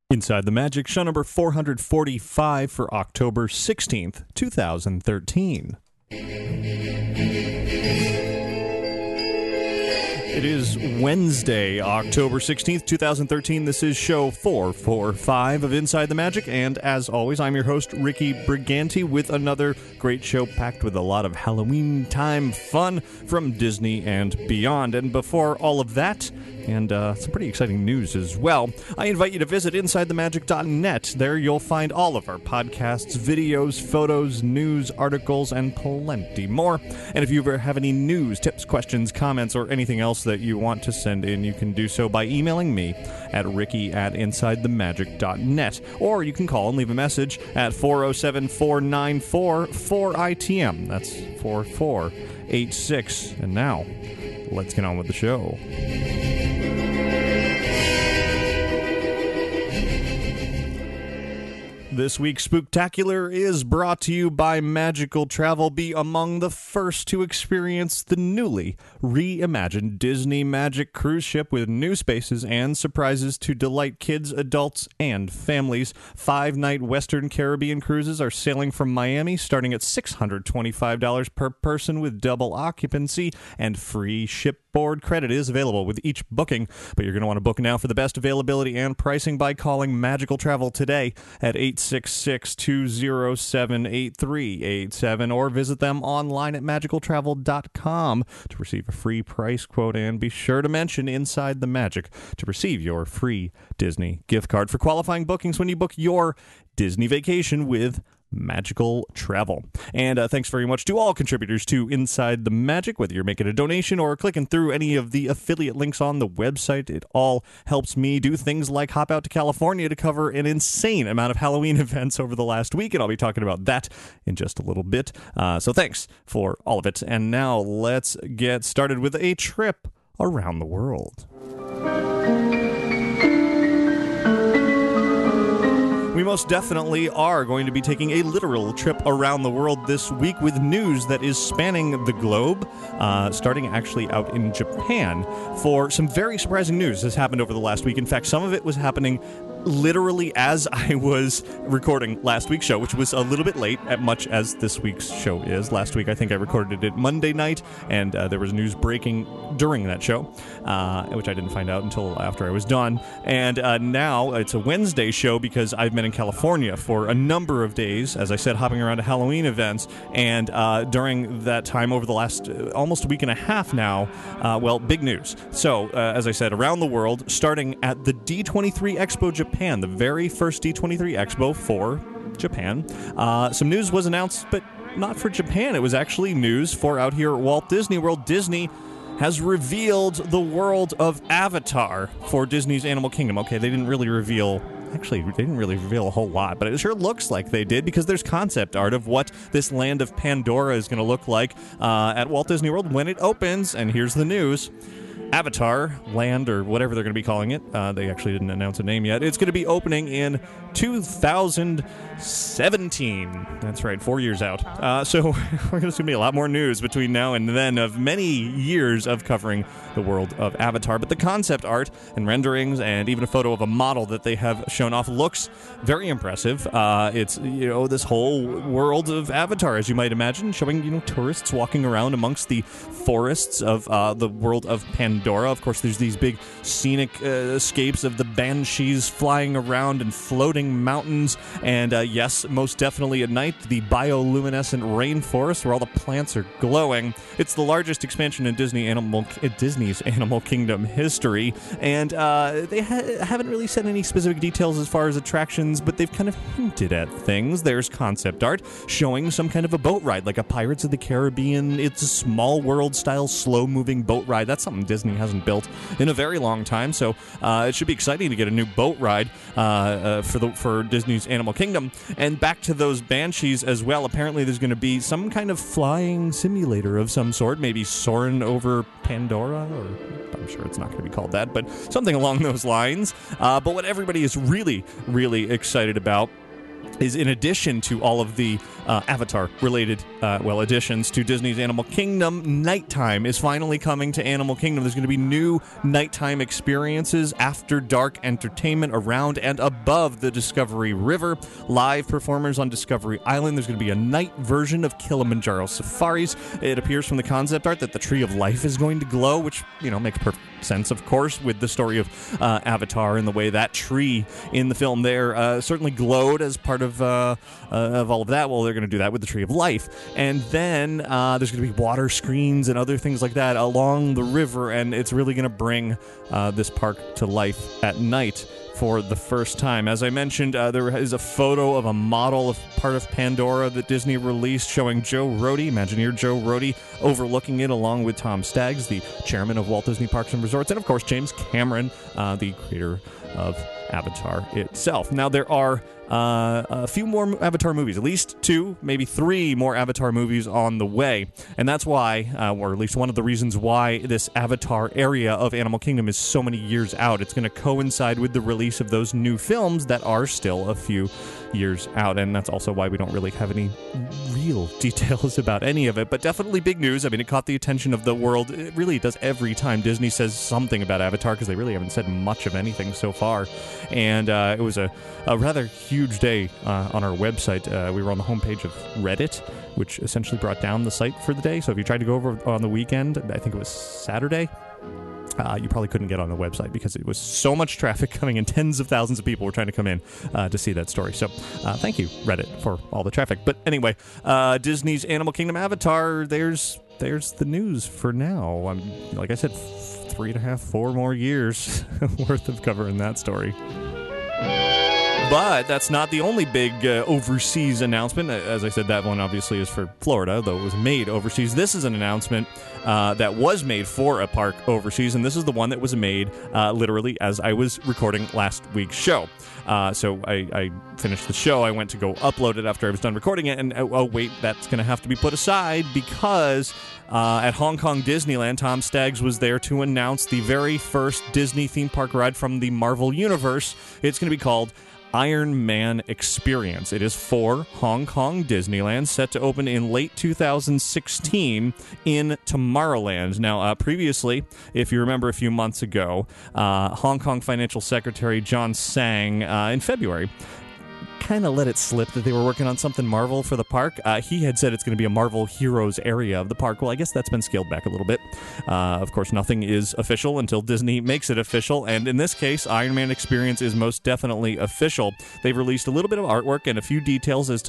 Inside the Magic, show number 445 for October 16th, 2013. It is Wednesday, October 16th, 2013. This is show 445 of Inside the Magic, and as always, I'm your host, Ricky Briganti, with another great show packed with a lot of Halloween time fun from Disney and beyond. And before all of that, and some pretty exciting news as well, I invite you to visit InsideTheMagic.net. There you'll find all of our podcasts, videos, photos, news, articles, and plenty more. And if you ever have any news, tips, questions, comments, or anything else that you want to send in, you can do so by emailing me at ricky@InsideTheMagic.net. Or you can call and leave a message at 407-494-4ITM. That's 4486. And now, let's get on with the show. This week's Spooktacular is brought to you by Magical Travel. Be among the first to experience the newly reimagined Disney Magic cruise ship with new spaces and surprises to delight kids, adults, and families. 5-night Western Caribbean cruises are sailing from Miami, starting at $625 per person with double occupancy, and free shipboard credit is available with each booking. But you're going to want to book now for the best availability and pricing by calling Magical Travel today at 866-207-8387 or visit them online at magicaltravel.com to receive a free price quote, and be sure to mention Inside the Magic to receive your free Disney gift card for qualifying bookings when you book your Disney vacation with Magical Travel. And thanks very much to all contributors to Inside the Magic, whether you're making a donation or clicking through any of the affiliate links on the website. It all helps me do things like hop out to California to cover an insane amount of Halloween events over the last week, and I'll be talking about that in just a little bit. So thanks for all of it. And now let's get started with a trip around the world. We most definitely are going to be taking a literal trip around the world this week with news that is spanning the globe, starting actually out in Japan, for some very surprising news has happened over the last week. In fact, some of it was happening literally as I was recording last week's show, which was a little bit late, as much as this week's show is. Last week, I think I recorded it Monday night, and there was news breaking during that show, which I didn't find out until after I was done. And now it's a Wednesday show because I've been in California for a number of days, as I said, hopping around to Halloween events. And during that time, over the last almost a week and a half now, big news. So, as I said, around the world, starting at the D23 Expo Japan, the very first D23 Expo for Japan. Some news was announced, but not for Japan. It was actually news for out here at Walt Disney World. Disney has revealed the world of Avatar for Disney's Animal Kingdom. Okay, they didn't really reveal... Actually, they didn't really reveal a whole lot, but it sure looks like they did, because there's concept art of what this land of Pandora is going to look like at Walt Disney World when it opens. And here's the news. Avatar Land, or whatever they're going to be calling it. They actually didn't announce a name yet. It's going to be opening in 2017. That's right, 4 years out. So there's going to be a lot more news between now and then of many years of covering the world of Avatar. But the concept art and renderings and even a photo of a model that they have shown off looks very impressive. It's, this whole world of Avatar, as you might imagine, showing, tourists walking around amongst the forests of the world of Pandora. Of course, there's these big scenic escapes of the banshees flying around and floating mountains. And yes, most definitely at night, the bioluminescent rainforest where all the plants are glowing. It's the largest expansion in Disney's Animal Kingdom history. And they haven't really said any specific details as far as attractions, but they've kind of hinted at things. There's concept art showing some kind of a boat ride, like a Pirates of the Caribbean. It's a Small World style slow-moving boat ride. That's something Disney hasn't built in a very long time, so it should be exciting to get a new boat ride for Disney's Animal Kingdom. And back to those banshees as well, apparently there's going to be some kind of flying simulator of some sort, maybe soaring over Pandora, or I'm sure it's not going to be called that, but something along those lines. But what everybody is really, really excited about is in addition to all of the Avatar-related, additions to Disney's Animal Kingdom, nighttime is finally coming to Animal Kingdom. There's going to be new nighttime experiences, after dark entertainment around and above the Discovery River, live performers on Discovery Island. There's going to be a night version of Kilimanjaro Safaris. It appears from the concept art that the Tree of Life is going to glow, which, makes perfect sense, of course, with the story of Avatar and the way that tree in the film there certainly glowed as part of all of that. Well, they're going to do that with the Tree of Life. And then there's going to be water screens and other things like that along the river, and it's really going to bring this park to life at night for the first time. As I mentioned, there is a photo of a model of part of Pandora that Disney released showing Joe Rohde, Imagineer Joe Rohde, overlooking it along with Tom Staggs, the chairman of Walt Disney Parks and Resorts, and of course James Cameron, the creator of Avatar itself. Now, there are a few more Avatar movies, at least 2, maybe 3 more Avatar movies on the way, and that's why, or at least one of the reasons why this Avatar area of Animal Kingdom is so many years out. It's going to coincide with the release of those new films that are still a few years out, and that's also why we don't really have any real details about any of it, but definitely big news. I mean, it caught the attention of the world. It really does every time Disney says something about Avatar, because they really haven't said much of anything so far, and it was a rather huge day on our website. We were on the homepage of Reddit, which essentially brought down the site for the day, so if you tried to go over on the weekend, I think it was Saturday, you probably couldn't get on the website because it was so much traffic coming in. Tens of thousands of people were trying to come in to see that story. So thank you, Reddit, for all the traffic. But anyway, Disney's Animal Kingdom Avatar, there's the news for now. Like I said, 3.5, 4 more years worth of covering that story. But that's not the only big overseas announcement. As I said, that one obviously is for Florida, though it was made overseas. This is an announcement that was made for a park overseas, and this is the one that was made literally as I was recording last week's show. So I finished the show. I went to go upload it after I was done recording it, and oh wait, that's going to have to be put aside because at Hong Kong Disneyland, Tom Staggs was there to announce the very first Disney theme park ride from the Marvel Universe. It's going to be called Iron Man Experience. It is for Hong Kong Disneyland, set to open in late 2016 in Tomorrowland. Now, previously, if you remember a few months ago, Hong Kong Financial Secretary John Tsang, in February, kind of let it slip that they were working on something Marvel for the park. He had said it's going to be a Marvel Heroes area of the park. Well, I guess that's been scaled back a little bit. Of course, nothing is official until Disney makes it official, and in this case, Iron Man Experience is most definitely official. They've released a little bit of artwork and a few details as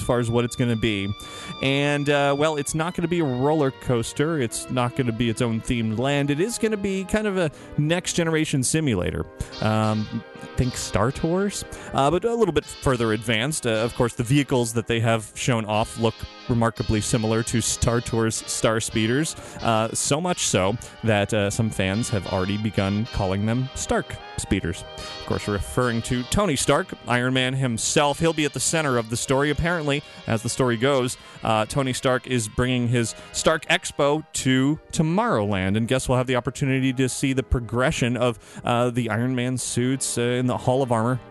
far as what it's going to be. And, well, it's not going to be a roller coaster. It's not going to be its own themed land. It is going to be kind of a next-generation simulator. Think Star Tours, but a little bit further advanced. Of course, the vehicles that they have shown off look remarkably similar to Star Tours Star Speeders, so much so that some fans have already begun calling them Stark Speeders. Of course, referring to Tony Stark, Iron Man himself. He'll be at the center of the story. Apparently, as the story goes, Tony Stark is bringing his Stark Expo to Tomorrowland, and guests will have the opportunity to see the progression of the Iron Man suits in the Hall of Armor,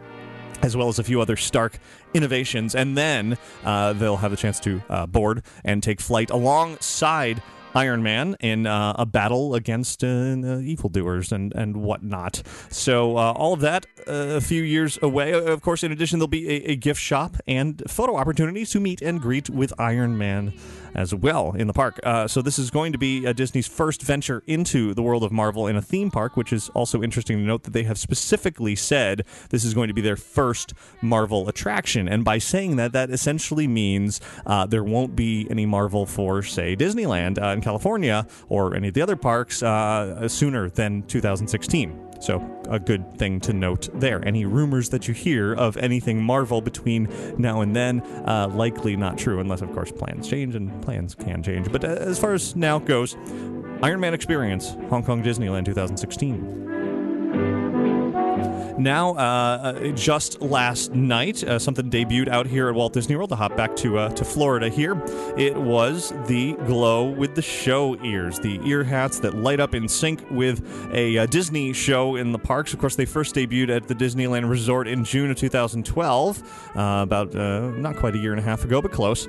as well as a few other Stark innovations, and then they'll have the chance to board and take flight alongside Iron Man in a battle against evildoers and whatnot. So all of that a few years away. Of course, in addition, there'll be a gift shop and photo opportunities to meet and greet with Iron Man as well in the park. So this is going to be Disney's first venture into the world of Marvel in a theme park, which is also interesting to note that they have specifically said this is going to be their first Marvel attraction. And by saying that, that essentially means there won't be any Marvel for, say, Disneyland in California or any of the other parks sooner than 2016. So a good thing to note there. Any rumors that you hear of anything Marvel between now and then, likely not true, unless, of course, plans change, and plans can change. But as far as now goes, Iron Man Experience, Hong Kong Disneyland 2016. Now, just last night, something debuted out here at Walt Disney World. To hop back to Florida here, it was the glow with the show ears, the ear hats that light up in sync with a Disney show in the parks. Of course, they first debuted at the Disneyland Resort in June of 2012, about not quite a year and a half ago, but close.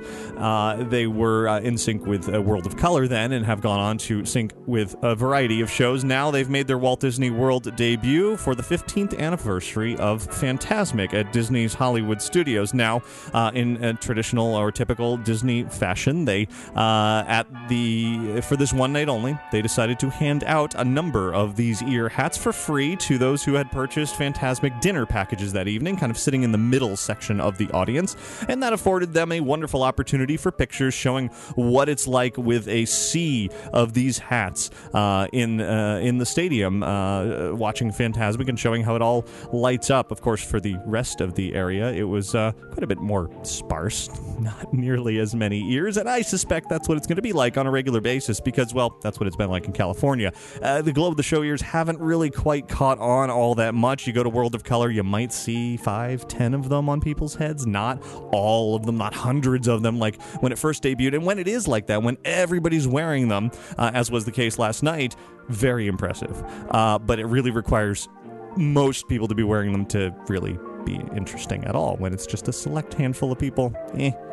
They were in sync with World of Color then, and have gone on to sync with a variety of shows. Now they've made their Walt Disney World debut for the 15th anniversary of Fantasmic at Disney's Hollywood Studios. Now, in a traditional or typical Disney fashion, they for this one night only, they decided to hand out a number of these ear hats for free to those who had purchased Fantasmic dinner packages that evening, kind of sitting in the middle section of the audience, and that afforded them a wonderful opportunity for pictures showing what it's like with a sea of these hats in the stadium, watching Fantasmic and showing how it all lights up. Of course, for the rest of the area, it was quite a bit more sparse, not nearly as many ears, and I suspect that's what it's going to be like on a regular basis because, well, that's what it's been like in California. The glow of the show ears haven't really quite caught on all that much. You go to World of Color, you might see 5-10 of them on people's heads, not all of them, not hundreds of them like when it first debuted. And when it is like that, when everybody's wearing them, as was the case last night, very impressive. But it really requires most people to be wearing them to really be interesting at all. When it's just a select handful of people,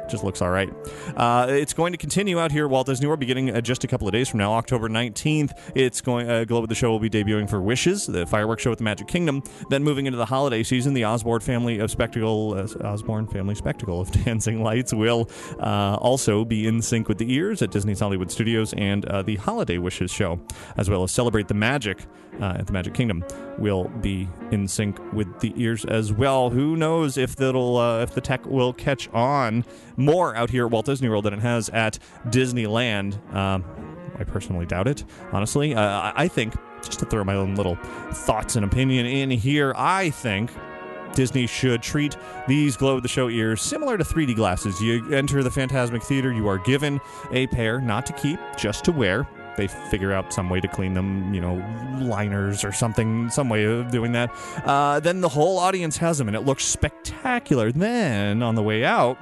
just looks all right. It's going to continue out here at Walt Disney World beginning just a couple of days from now, October 19th. It's going Glow of the Show will be debuting for Wishes, the fireworks show at the Magic Kingdom. Then moving into the holiday season, the Osborne Family Spectacle of Dancing Lights will also be in sync with the ears at Disney's Hollywood Studios, and the Holiday Wishes show, as well as Celebrate the Magic at the Magic Kingdom, will be in sync with the ears as well. Who knows if the tech will catch on more out here at Walt Disney World than it has at Disneyland. I personally doubt it, honestly. I think, just to throw my own little thoughts and opinion in here, I think Disney should treat these Glow of the Show ears similar to 3D glasses. You enter the Fantasmic Theater, you are given a pair, not to keep, just to wear. They figure out some way to clean them, liners or something, some way of doing that. Then the whole audience has them, and it looks spectacular. Then, on the way out,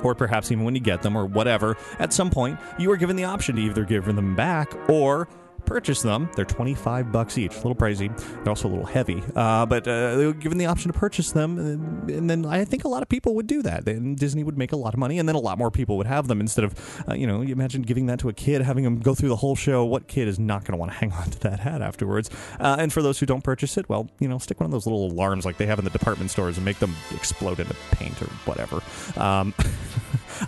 or perhaps even when you get them or whatever, at some point, you are given the option to either give them back or purchase them. They're $25 each. A little pricey. They're also a little heavy. But they're given the option to purchase them, and then I think a lot of people would do that. Then Disney would make a lot of money, and then a lot more people would have them instead of, you imagine giving that to a kid, having them go through the whole show. What kid is not going to want to hang on to that hat afterwards? And for those who don't purchase it, well, stick one of those little alarms like they have in the department stores and make them explode into paint or whatever.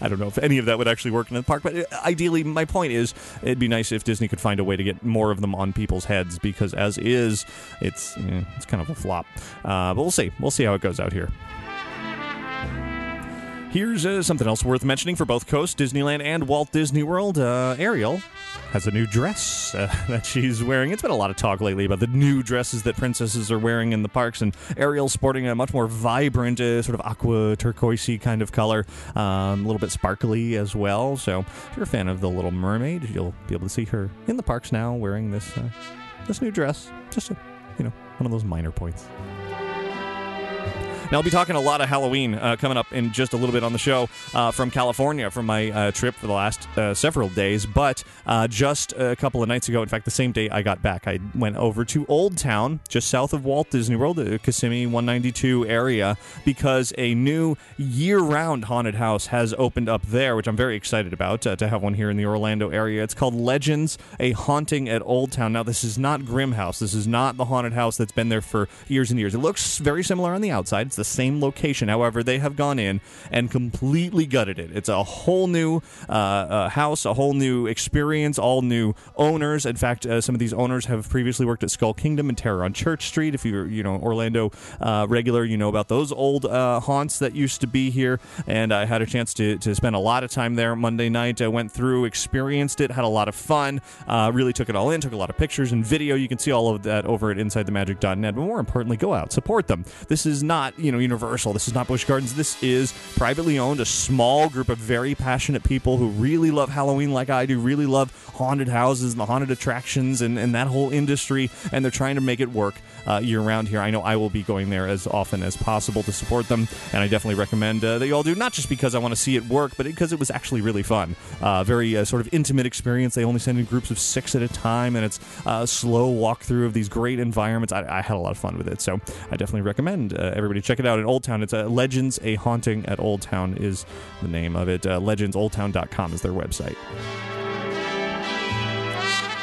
I don't know if any of that would actually work in the park, but ideally, my point is, it'd be nice if Disney could find a way to get more of them on people's heads, because as is, it's kind of a flop. But we'll see. We'll see how it goes out here. Here's something else worth mentioning for both coasts, Disneyland and Walt Disney World. Ariel has a new dress that she's wearing. It's been a lot of talk lately about the new dresses that princesses are wearing in the parks, and Ariel's sporting a much more vibrant, sort of aqua turquoise-y kind of color, a little bit sparkly as well. So if you're a fan of The Little Mermaid, you'll be able to see her in the parks now wearing this new dress. Just one of those minor points. Now, I'll be talking a lot of Halloween coming up in just a little bit on the show from California, from my trip for the last several days. But just a couple of nights ago, in fact, the same day I got back, I went over to Old Town, just south of Walt Disney World, the Kissimmee 192 area, because a new year-round haunted house has opened up there, which I'm very excited about, to have one here in the Orlando area. It's called Legends, a Haunting at Old Town. Now, this is not Grimm House. This is not the haunted house that's been there for years and years. It looks very similar on the outside. It's the same location. However, they have gone in and completely gutted it. It's a whole new house, a whole new experience, all new owners. In fact, some of these owners have previously worked at Skull Kingdom and Terror on Church Street. If you're, Orlando regular, you know about those old haunts that used to be here. And I had a chance to spend a lot of time there Monday night. I went through, experienced it, had a lot of fun, really took it all in, took a lot of pictures and video. You can see all of that over at InsideTheMagic.net. But more importantly, go out, support them. This is not, Universal. This is not Busch Gardens. This is privately owned, a small group of very passionate people who really love Halloween like I do, really love haunted houses and the haunted attractions and that whole industry, and they're trying to make it work year-round here. I know I will be going there as often as possible to support them, and I definitely recommend that you all do, not just because I want to see it work, but because it was actually really fun. Very sort of intimate experience. They only send in groups of 6 at a time, and it's a slow walkthrough of these great environments. I had a lot of fun with it, so I definitely recommend everybody check it out in Old Town. It's Legends, A Haunting at Old Town is the name of it. LegendsOldTown.com is their website.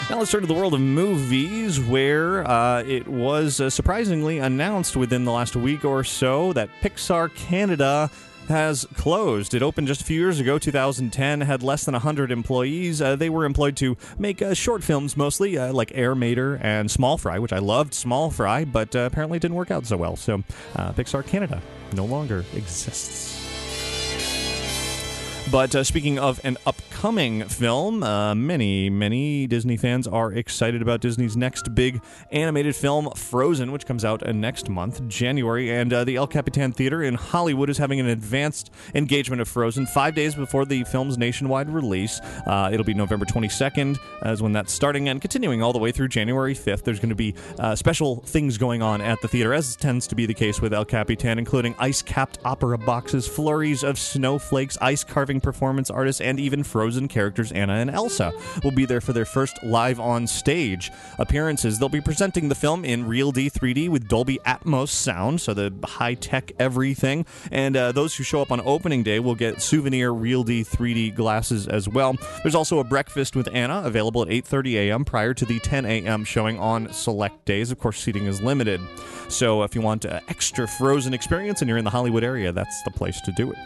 Now let's turn to the world of movies, where it was surprisingly announced within the last week or so that Pixar Canada has closed. It opened just a few years ago, 2010, had less than 100 employees. They were employed to make short films mostly, like Air Mater and Small Fry, which I loved Small Fry, but apparently it didn't work out so well. So Pixar Canada no longer exists. But speaking of an upcoming film, many Disney fans are excited about Disney's next big animated film, Frozen, which comes out next month, January. And the El Capitan Theater in Hollywood is having an advanced engagement of Frozen 5 days before the film's nationwide release. It'll be November 22nd is when that's starting, and continuing all the way through January 5th. There's going to be special things going on at the theater, as tends to be the case with El Capitan, including ice-capped opera boxes, flurries of snowflakes, ice carving performance artists, and even Frozen characters Anna and Elsa will be there for their first live on stage appearances. They'll be presenting the film in Real D 3D with Dolby Atmos sound, so the high-tech everything, and those who show up on opening day will get souvenir Real D 3D glasses as well. There's also a breakfast with Anna available at 8:30 a.m. prior to the 10 a.m. showing on select days. Of course, seating is limited, so if you want an extra Frozen experience and you're in the Hollywood area, that's the place to do it.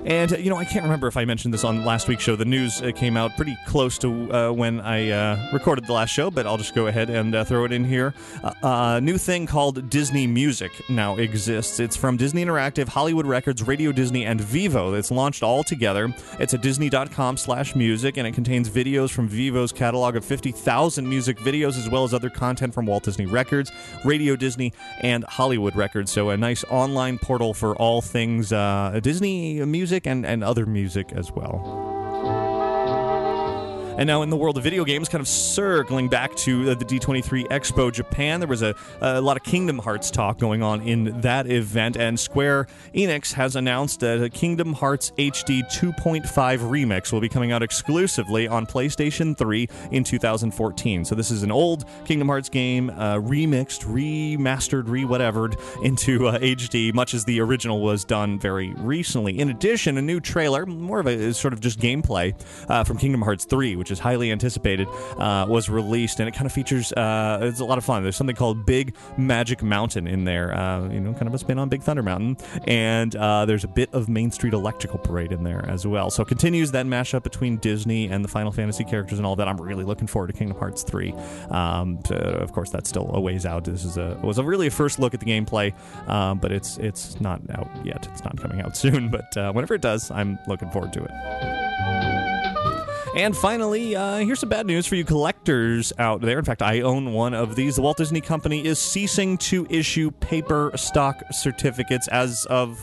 And, I can't remember if I mentioned this on last week's show. The news came out pretty close to when I recorded the last show, but I'll just go ahead and throw it in here. A new thing called Disney Music now exists. It's from Disney Interactive, Hollywood Records, Radio Disney, and Vivo. It's launched all together. It's at disney.com/music, and it contains videos from Vivo's catalog of 50,000 music videos, as well as other content from Walt Disney Records, Radio Disney, and Hollywood Records. So a nice online portal for all things Disney music and other music as well. And now in the world of video games, kind of circling back to the D23 Expo Japan, there was a lot of Kingdom Hearts talk going on in that event, and Square Enix has announced that a Kingdom Hearts HD 2.5 remix will be coming out exclusively on PlayStation 3 in 2014. So this is an old Kingdom Hearts game remixed, remastered, re-whatevered into HD, much as the original was done very recently. In addition, a new trailer, more of a sort of just gameplay from Kingdom Hearts 3, which is highly anticipated, was released, and it kind of features, it's a lot of fun. There's something called Big Magic Mountain in there, kind of a spin on Big Thunder Mountain, and there's a bit of Main Street Electrical Parade in there as well. So it continues that mashup between Disney and the Final Fantasy characters and all that. I'm really looking forward to Kingdom Hearts 3. Of course, that's still a ways out. This is was really a first look at the gameplay, but it's not out yet. It's not coming out soon, but whenever it does, I'm looking forward to it. And finally, here's some bad news for you collectors out there. In fact, I own one of these. The Walt Disney Company is ceasing to issue paper stock certificates as of,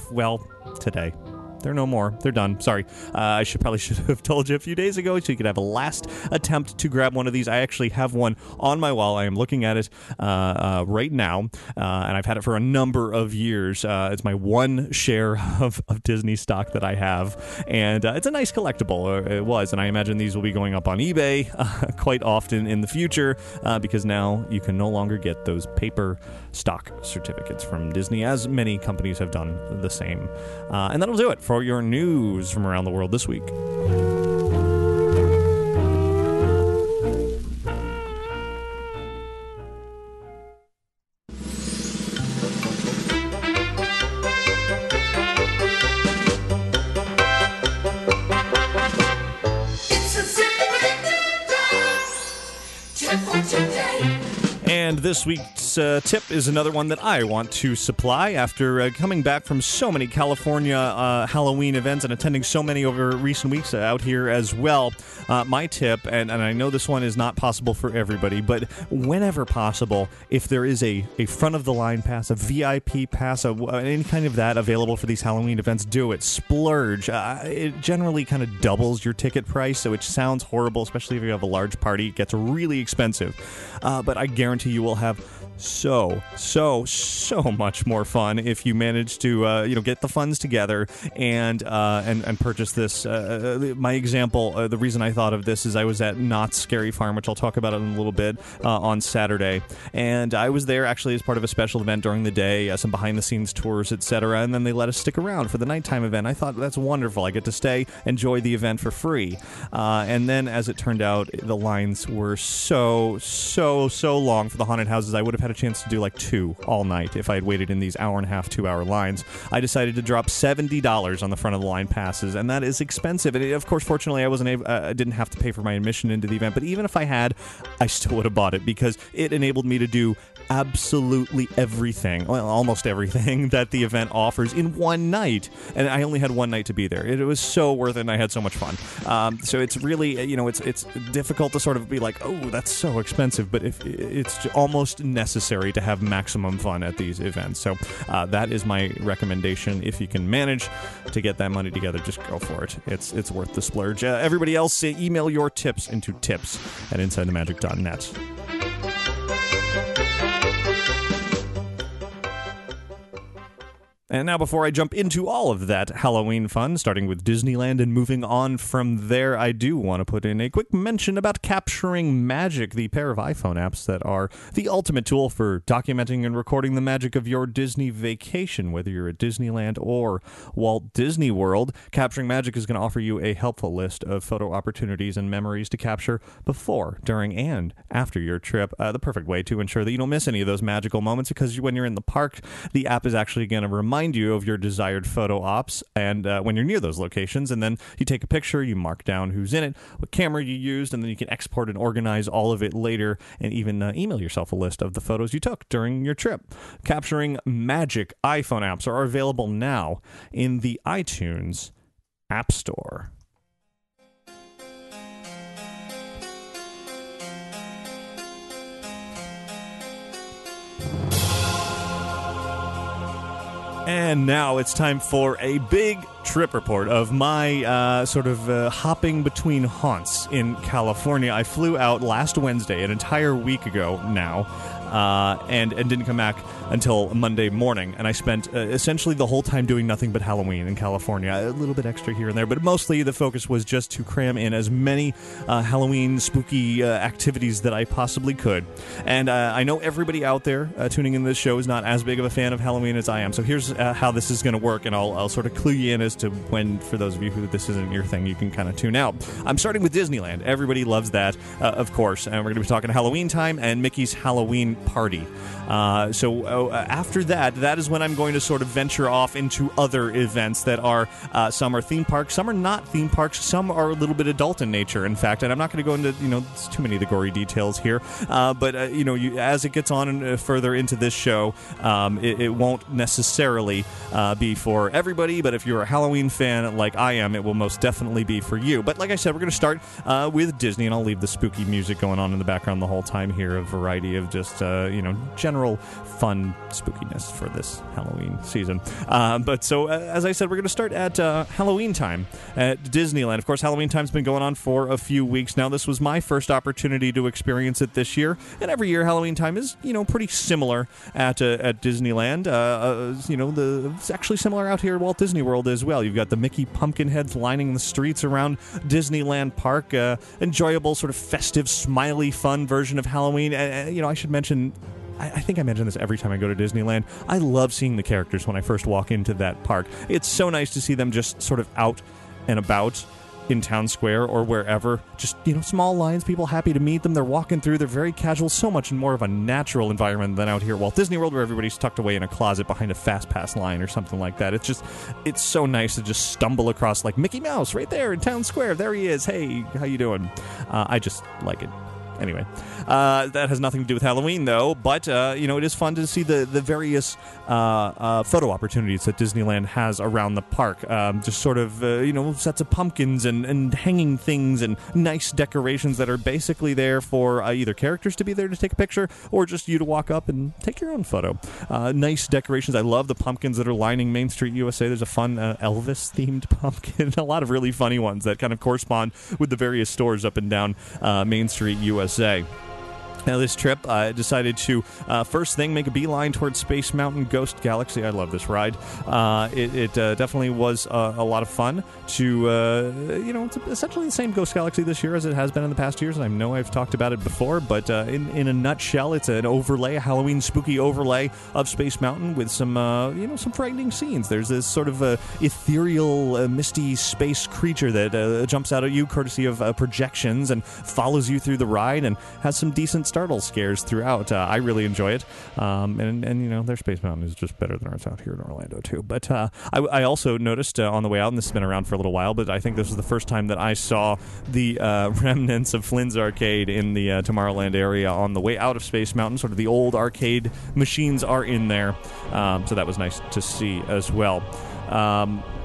today. They're no more. They're done. Sorry. I probably should have told you a few days ago so you could have a last attempt to grab one of these. I actually have one on my wall. I am looking at it right now, and I've had it for a number of years. It's my one share of Disney stock that I have, and it's a nice collectible. It was, and I imagine these will be going up on eBay quite often in the future because now you can no longer get those paper stock certificates from Disney, as many companies have done the same. And that'll do it for your news from around the world this week. And this week's This tip is another one that I want to supply after coming back from so many California Halloween events and attending so many over recent weeks out here as well. My tip, and I know this one is not possible for everybody, but whenever possible, if there is a front-of-the-line pass, a VIP pass, any kind of that available for these Halloween events, do it. Splurge. It generally kind of doubles your ticket price, so it sounds horrible, especially if you have a large party. It gets really expensive. But I guarantee you will have so much more fun if you manage to get the funds together and purchase this. My example, the reason I thought of this is I was at Knott's Scary Farm, which I'll talk about in a little bit, on Saturday, and I was there actually as part of a special event during the day, some behind-the-scenes tours, etc., and then they let us stick around for the nighttime event. I thought, that's wonderful. I get to stay, enjoy the event for free. And then, as it turned out, the lines were so long for the haunted houses. I would have had a chance to do like 2 all night if I had waited in these hour-and-a-half, 2-hour lines. I decided to drop $70 on the front-of-the-line passes, and that is expensive. And of course, fortunately, I didn't have to pay for my admission into the event, but even if I had, I still would have bought it because it enabled me to do absolutely everything, well, almost everything that the event offers in one night, and I only had one night to be there. It was so worth it, and I had so much fun. So it's really, it's difficult to sort of be like, oh, that's so expensive, but if it's almost necessary to have maximum fun at these events. So that is my recommendation. If you can manage to get that money together, just go for it. It's worth the splurge. Everybody else, email your tips into tips@insidethemagic.net. And now, before I jump into all of that Halloween fun, starting with Disneyland and moving on from there, I do want to put in a quick mention about Capturing Magic, the pair of iPhone apps that are the ultimate tool for documenting and recording the magic of your Disney vacation. Whether you're at Disneyland or Walt Disney World, Capturing Magic is going to offer you a helpful list of photo opportunities and memories to capture before, during, and after your trip. The perfect way to ensure that you don't miss any of those magical moments, because when you're in the park, the app is actually going to remind you of your desired photo ops, and when you're near those locations, and then you take a picture, you mark down who's in it, what camera you used, and then you can export and organize all of it later, and even email yourself a list of the photos you took during your trip. Capturing Magic iPhone apps are available now in the iTunes App Store. And now it's time for a big trip report of my hopping between haunts in California. I flew out last Wednesday, an entire week ago now, and didn't come back until Monday morning. And I spent essentially the whole time doing nothing but Halloween in California. A little bit extra here and there, but mostly the focus was just to cram in as many Halloween spooky activities that I possibly could. And I know everybody out there tuning in this show is not as big of a fan of Halloween as I am. So here's how this is going to work, and I'll sort of clue you in as to when, for those of you who this isn't your thing, you can kind of tune out. I'm starting with Disneyland. Everybody loves that, of course. And we're going to be talking Halloween time and Mickey's Halloween Party. So after that is when I'm going to sort of venture off into other events that are, some are theme parks, some are not theme parks, some are a little bit adult in nature, in fact. And I'm not going to go into, too many of the gory details here. But as it gets on and further into this show, it won't necessarily be for everybody, but if you're a Halloween fan like I am, it will most definitely be for you. But like I said, we're going to start with Disney, and I'll leave the spooky music going on in the background the whole time here, a variety of just, general fun spookiness for this Halloween season. But so, as I said, we're going to start at Halloween time at Disneyland. Of course, Halloween time's been going on for a few weeks now. This was my first opportunity to experience it this year, and every year Halloween time is, pretty similar at Disneyland. It's actually similar out here at Walt Disney World as well. You've got the Mickey pumpkin heads lining the streets around Disneyland Park. Enjoyable, sort of festive, smiley, fun version of Halloween. I should mention, I think I mention this every time I go to Disneyland. I love seeing the characters when I first walk into that park. It's so nice to see them just sort of out and about in Town Square or wherever. Just, small lines, people happy to meet them. They're walking through. They're very casual, so much more of a natural environment than out here at Walt Disney World, where everybody's tucked away in a closet behind a Fast Pass line or something like that. It's so nice to just stumble across, like, Mickey Mouse right there in Town Square. There he is. Hey, how you doing? I just like it Anyway, that has nothing to do with Halloween, though, but, it is fun to see the various photo opportunities that Disneyland has around the park. Just sort of, sets of pumpkins and hanging things and nice decorations that are basically there for either characters to be there to take a picture or just you to walk up and take your own photo. Nice decorations. I love the pumpkins that are lining Main Street USA. There's a fun Elvis-themed pumpkin. A lot of really funny ones that kind of correspond with the various stores up and down Main Street USA. Now, this trip, I decided to, first thing, make a beeline towards Space Mountain Ghost Galaxy. I love this ride. It definitely was a lot of fun to, it's essentially the same Ghost Galaxy this year as it has been in the past years. And I know I've talked about it before, but in a nutshell, it's an overlay, a Halloween spooky overlay of Space Mountain with some, some frightening scenes. There's this sort of ethereal, misty space creature that jumps out at you courtesy of projections and follows you through the ride and has some decent startle scares throughout. I really enjoy it. And their Space Mountain is just better than ours out here in Orlando, too. But I also noticed on the way out, and this has been around for a little while, but I think this was the first time that I saw the remnants of Flynn's Arcade in the Tomorrowland area on the way out of Space Mountain. Sort of the old arcade machines are in there. So that was nice to see as well.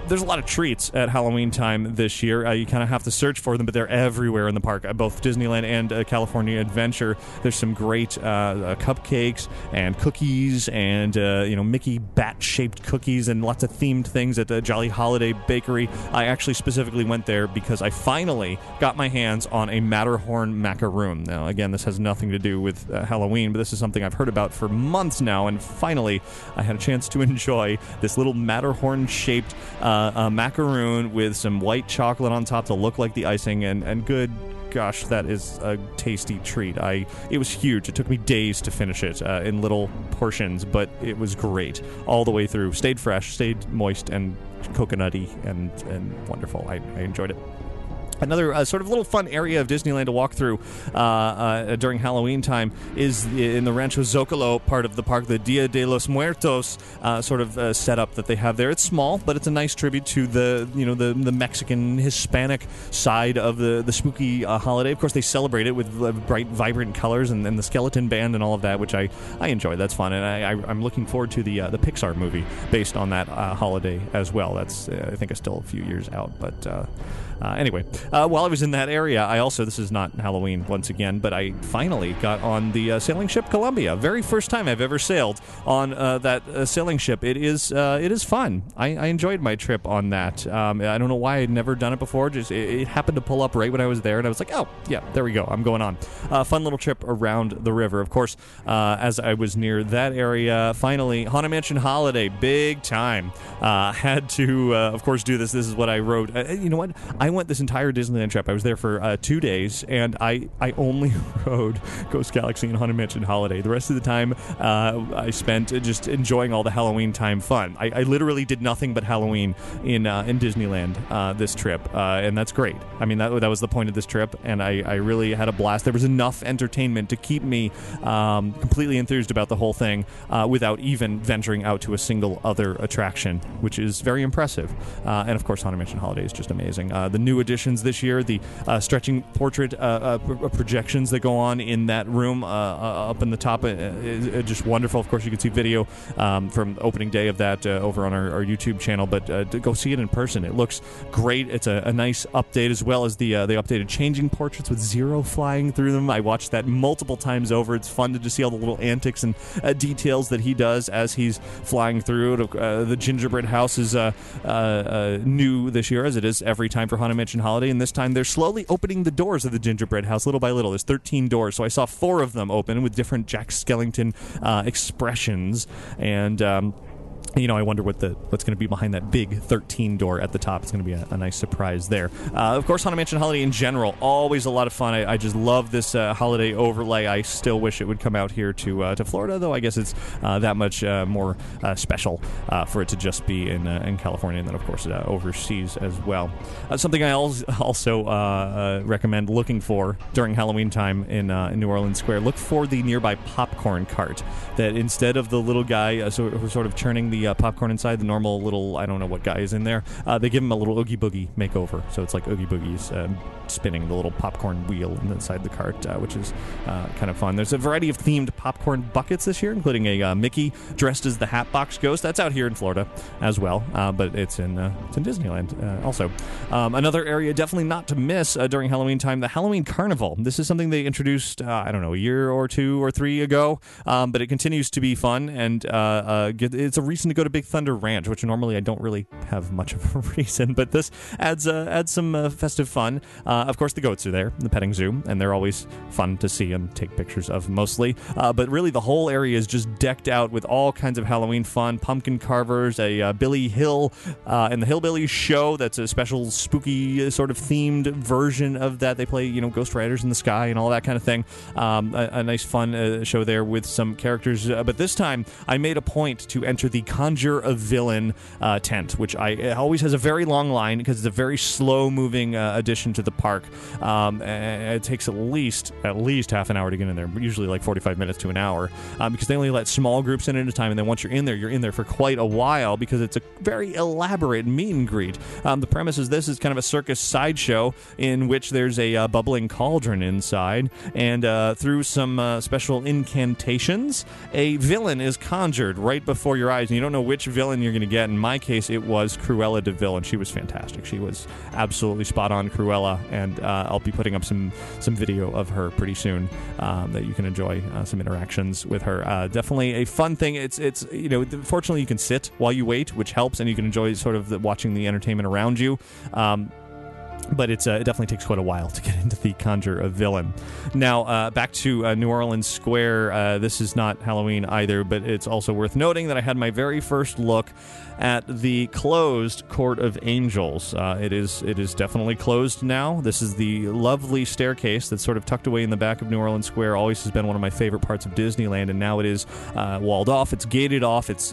There's a lot of treats at Halloween time this year. You kind of have to search for them, but they're everywhere in the park, both Disneyland and California Adventure. There's some great cupcakes and cookies and, Mickey bat-shaped cookies and lots of themed things at the Jolly Holiday Bakery. I actually specifically went there because I finally got my hands on a Matterhorn macaroon. Now, again, this has nothing to do with Halloween, but this is something I've heard about for months now, and finally I had a chance to enjoy this little Matterhorn-shaped a macaroon with some white chocolate on top to look like the icing, and good gosh, that is a tasty treat. It was huge. It took me days to finish it in little portions, but it was great all the way through. Stayed fresh, stayed moist and coconutty and wonderful. I enjoyed it. Another sort of little fun area of Disneyland to walk through during Halloween time is in the Rancho Zocalo part of the park, the Dia de los Muertos sort of setup that they have there. It's small, but it's a nice tribute to the Mexican, Hispanic side of the spooky holiday. Of course, they celebrate it with bright, vibrant colors and the skeleton band and all of that, which I enjoy. That's fun, and I'm looking forward to the Pixar movie based on that holiday as well. That's I think it's still a few years out, but anyway, while I was in that area, this is not Halloween once again, but I finally got on the sailing ship Columbia. Very first time I've ever sailed on that sailing ship. It is fun. I enjoyed my trip on that. I don't know why I'd never done it before. Just it happened to pull up right when I was there, and I was like, oh, yeah, there we go. I'm going on. Fun little trip around the river. Of course, as I was near that area, finally, Haunted Mansion Holiday, big time. Had to, of course, do this. This is what I wrote. You know what? I went this entire Disneyland trip. I was there for 2 days, and I only rode Ghost Galaxy and Haunted Mansion Holiday. The rest of the time, I spent just enjoying all the Halloween time fun. I literally did nothing but Halloween in Disneyland this trip, and that's great. I mean, that was the point of this trip, and I really had a blast. There was enough entertainment to keep me completely enthused about the whole thing without even venturing out to a single other attraction, which is very impressive. And of course, Haunted Mansion Holiday is just amazing. The new additions this year, the stretching portrait projections that go on in that room up in the top, just wonderful. Of course, you can see video from opening day of that over on our YouTube channel, but to go see it in person, it looks great. It's a nice update, as well as the updated changing portraits with Zero flying through them. I watched that multiple times over. It's fun to just see all the little antics and details that he does as he's flying through. The gingerbread house is new this year, as it is every time for Haunted Mansion Holiday, and this time they're slowly opening the doors of the gingerbread house little by little. There's 13 doors, so I saw 4 of them open with different Jack Skellington expressions, and I wonder what's going to be behind that big 13 door at the top. It's going to be a nice surprise there. Of course, Haunted Mansion Holiday in general, always a lot of fun. I just love this holiday overlay. I still wish it would come out here to Florida, though I guess it's that much more special for it to just be in California, and then, of course, overseas as well. Something I also recommend looking for during Halloween time in New Orleans Square, look for the nearby popcorn cart, that instead of the little guy sort of churning the the popcorn inside, the normal little, I don't know what guy is in there, they give him a little Oogie Boogie makeover. So it's like Oogie Boogie's spinning the little popcorn wheel inside the cart, which is kind of fun. There's a variety of themed popcorn buckets this year, including a Mickey dressed as the Hatbox Ghost. That's out here in Florida as well, but it's in Disneyland also. Another area definitely not to miss during Halloween time, the Halloween Carnival. This is something they introduced, I don't know, a year or 2 or 3 ago, but it continues to be fun, and it's a reason to go to Big Thunder Ranch, which normally I don't really have much of a reason, but this adds some festive fun. Of course, the goats are there in the petting zoo, and they're always fun to see and take pictures of mostly. But really, the whole area is just decked out with all kinds of Halloween fun, pumpkin carvers, a Billy Hill and the Hillbillies show. That's a special spooky sort of themed version of that. They play, Ghost Riders in the sky and all that kind of thing. A nice fun show there with some characters. But this time, I made a point to enter the Conjure a Villain tent, which always has a very long line because it's a very slow-moving addition to the park. It takes at least half an hour to get in there, usually like 45 minutes to an hour, because they only let small groups in at a time, and then once you're in there for quite a while because it's a very elaborate meet and greet. The premise is this is kind of a circus sideshow in which there's a bubbling cauldron inside, and through some special incantations, a villain is conjured right before your eyes, and you don't know which villain you're going to get. In my case, it was Cruella de Vil, and she was fantastic. She was absolutely spot on Cruella, and I'll be putting up some video of her pretty soon that you can enjoy some interactions with her. Definitely a fun thing. It's fortunately you can sit while you wait, which helps, and you can enjoy sort of watching the entertainment around you. But it definitely takes quite a while to get into the Conjure a Villain. Now, back to New Orleans Square. This is not Halloween either, but it's also worth noting that I had my very first look at the closed Court of Angels. It is definitely closed now. This is the lovely staircase that's sort of tucked away in the back of New Orleans Square. Always has been one of my favorite parts of Disneyland, and now it is walled off. It's gated off. It's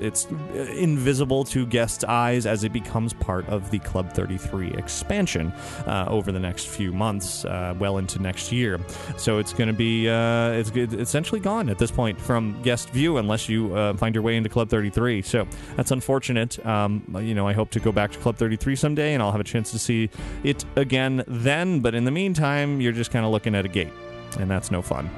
invisible to guests' eyes as it becomes part of the Club 33 expansion over the next few months, well into next year. So it's going to be it's essentially gone at this point from guest view unless you find your way into Club 33. So that's unfortunate. I hope to go back to Club 33 someday, and I'll have a chance to see it again then. But in the meantime, you're just kind of looking at a gate, and that's no fun.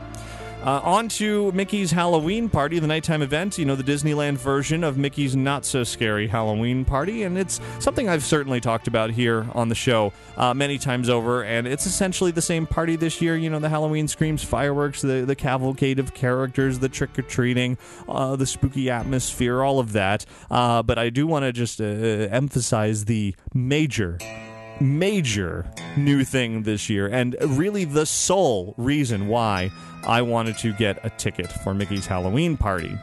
On to Mickey's Halloween Party, the nighttime event, the Disneyland version of Mickey's not-so-scary Halloween Party, and it's something I've certainly talked about here on the show many times over, and it's essentially the same party this year. The Halloween screams, fireworks, the cavalcade of characters, the trick-or-treating, the spooky atmosphere, all of that. But I do want to just emphasize the major new thing this year, and really the sole reason why I wanted to get a ticket for Mickey's Halloween Party.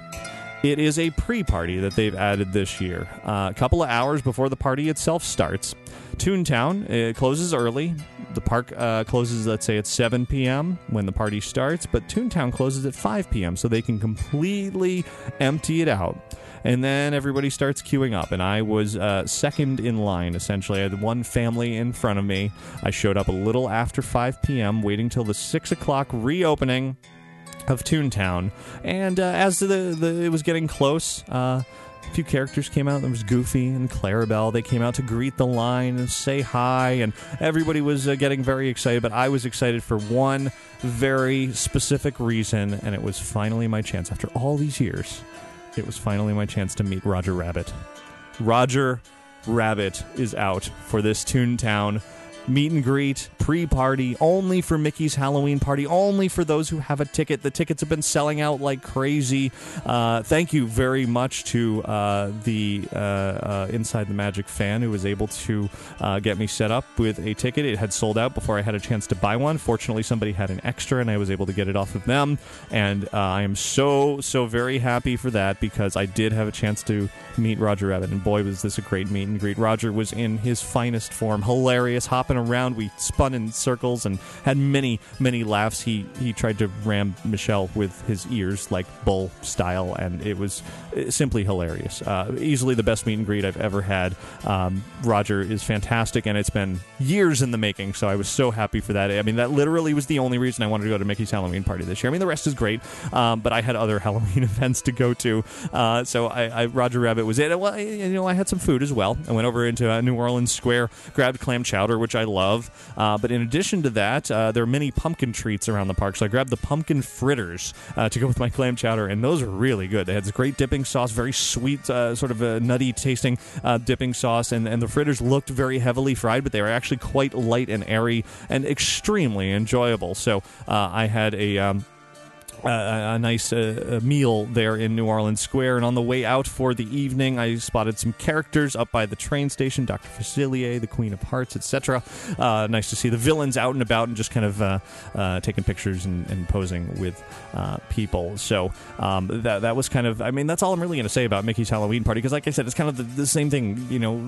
It is a pre-party that they've added this year. A couple of hours before the party itself starts, Toontown closes early. The park closes, let's say, at 7 p.m. when the party starts, but Toontown closes at 5 p.m. so they can completely empty it out. And then everybody starts queuing up, and I was second in line, essentially. I had one family in front of me. I showed up a little after 5 p.m., waiting till the 6 o'clock reopening of Toontown. And as it was getting close, a few characters came out. There was Goofy and Clarabelle. They came out to greet the line and say hi, and everybody was getting very excited, but I was excited for one very specific reason, and it was finally my chance. After all these years, it was finally my chance to meet Roger Rabbit. Roger Rabbit is out for this Toontown meet and greet, pre-party, only for Mickey's Halloween Party, only for those who have a ticket. The tickets have been selling out like crazy. Thank you very much to the Inside the Magic fan who was able to get me set up with a ticket. It had sold out before I had a chance to buy one. Fortunately, somebody had an extra, and I was able to get it off of them. And I am so very happy for that, because I did have a chance to meet Roger Rabbit, and boy, was this a great meet and greet. Roger was in his finest form, hilarious, hopping around. We spun in circles and had many, many laughs. He tried to ram Michelle with his ears like bull style, and it was simply hilarious. Easily the best meet and greet I've ever had. Roger is fantastic, and it's been years in the making, so I was so happy for that. I mean, that literally was the only reason I wanted to go to Mickey's Halloween party this year. I mean, the rest is great, but I had other Halloween events to go to, so Roger Rabbit was it. Well, I had some food as well. I went over into New Orleans Square, grabbed clam chowder, which I love, but in addition to that, there are many pumpkin treats around the park, so I grabbed the pumpkin fritters to go with my clam chowder, and those are really good. They had this great dipping sauce, very sweet, sort of a nutty tasting dipping sauce, and the fritters looked very heavily fried, but they were actually quite light and airy and extremely enjoyable. So I had a nice meal there in New Orleans Square, and on the way out for the evening, I spotted some characters up by the train station, Dr. Facilier, the Queen of Hearts, etc. Nice to see the villains out and about and just kind of taking pictures and posing with people. So that was kind of, I mean, that's all I'm really going to say about Mickey's Halloween party, because like I said, it's kind of the same thing,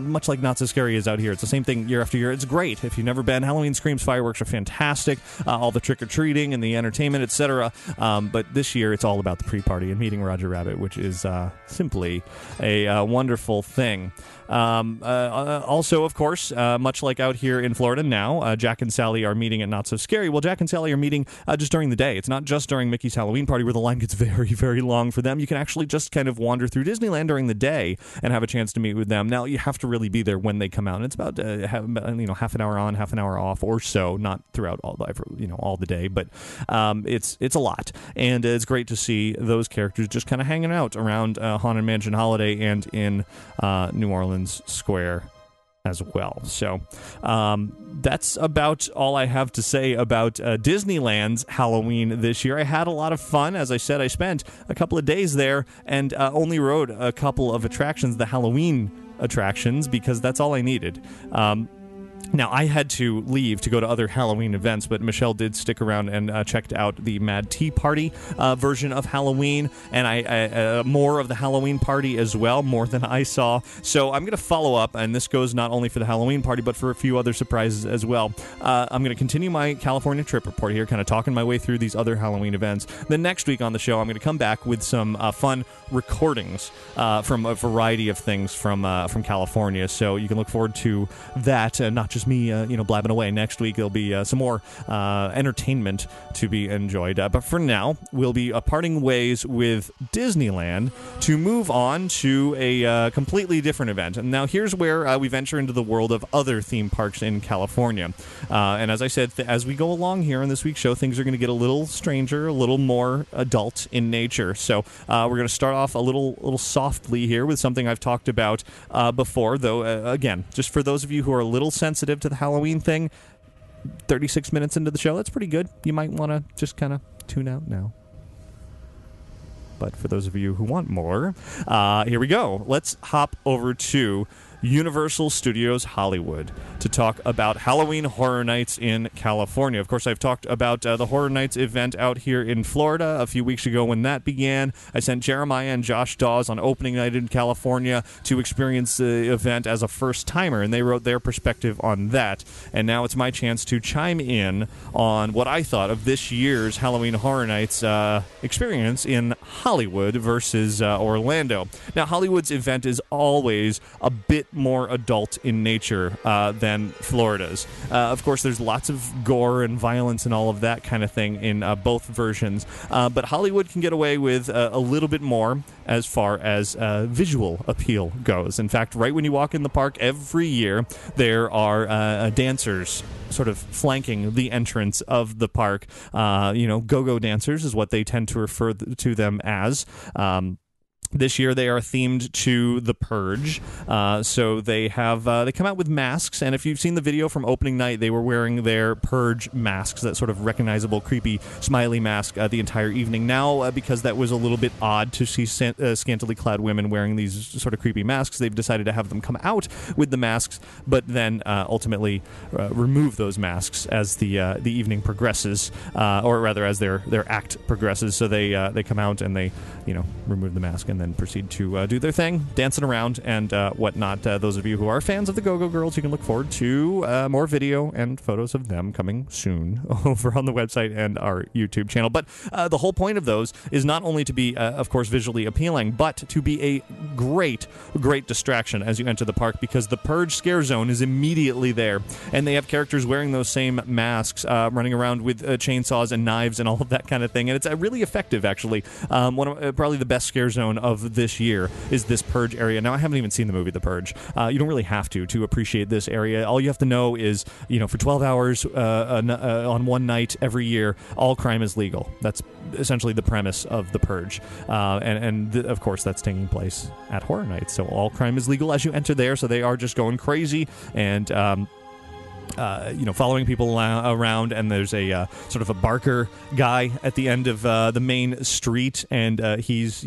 much like Not So Scary is out here. It's the same thing year after year. It's great. If you've never been, Halloween Screams fireworks are fantastic. All the trick-or-treating and the entertainment, etc. But this year, it's all about the pre-party and meeting Roger Rabbit, which is simply a wonderful thing. Also, of course, much like out here in Florida now, Jack and Sally are meeting at Not So Scary. Well, Jack and Sally are meeting just during the day. It's not just during Mickey's Halloween party where the line gets very, very long for them. You can actually just kind of wander through Disneyland during the day and have a chance to meet with them. Now, you have to really be there when they come out. And it's about half an hour on, half an hour off or so, not throughout all the day, but it's a lot. And it's great to see those characters just kind of hanging out around Haunted Mansion Holiday and in New Orleans Square as well. So that's about all I have to say about Disneyland's Halloween this year. I had a lot of fun. As I said, I spent a couple of days there and only rode a couple of attractions, the Halloween attractions, because that's all I needed. Now, I had to leave to go to other Halloween events, but Michelle did stick around and checked out the Mad Tea Party version of Halloween, and I more of the Halloween party as well, more than I saw. So I'm going to follow up, and this goes not only for the Halloween party, but for a few other surprises as well. I'm going to continue my California trip report here, kind of talking my way through these other Halloween events. Then next week on the show, I'm going to come back with some fun recordings from a variety of things from California. So you can look forward to that, not just me, blabbing away. Next week, there'll be some more entertainment to be enjoyed. But for now, we'll be parting ways with Disneyland to move on to a completely different event. And now here's where we venture into the world of other theme parks in California. And as I said, as we go along here on this week's show, things are going to get a little stranger, a little more adult in nature. So we're going to start off a little softly here with something I've talked about before, though, again, just for those of you who are a little sensitive to the Halloween thing, 36 minutes into the show, that's pretty good. You might want to just kind of tune out now. But for those of you who want more, here we go. Let's hop over to Universal Studios Hollywood to talk about Halloween Horror Nights in California. Of course, I've talked about the Horror Nights event out here in Florida a few weeks ago when that began. I sent Jeremiah and Josh Dawes on opening night in California to experience the event as a first-timer, and they wrote their perspective on that. And now it's my chance to chime in on what I thought of this year's Halloween Horror Nights experience in Hollywood versus Orlando. Now, Hollywood's event is always a bit more adult in nature than Florida's. Of course, there's lots of gore and violence and all of that kind of thing in both versions, but Hollywood can get away with a little bit more as far as visual appeal goes. In fact, right when you walk in the park every year, there are dancers sort of flanking the entrance of the park. Go-go dancers is what they tend to refer to them as. This year they are themed to the Purge, so they come out with masks, and if you've seen the video from opening night, they were wearing their Purge masks, that sort of recognizable, creepy, smiley mask the entire evening. Now, because that was a little bit odd to see scantily clad women wearing these sort of creepy masks, they've decided to have them come out with the masks, but then ultimately remove those masks as the evening progresses, or rather as their act progresses. So they come out and they remove the mask and then proceed to do their thing, dancing around and whatnot. Those of you who are fans of the Go-Go Girls, you can look forward to more video and photos of them coming soon over on the website and our YouTube channel. But the whole point of those is not only to be, of course, visually appealing, but to be a great distraction as you enter the park, because the Purge scare zone is immediately there, and they have characters wearing those same masks, running around with chainsaws and knives and all of that kind of thing, and it's really effective, actually. One of probably the best scare zone of this year is this Purge area. Now, I haven't even seen the movie The Purge. You don't really have to appreciate this area. All you have to know is, for 12 hours on one night every year, all crime is legal. That's essentially the premise of The Purge. Of course, that's taking place at Horror Nights. So all crime is legal as you enter there. So they are just going crazy and following people around, and there's a sort of a barker guy at the end of the main street, and he's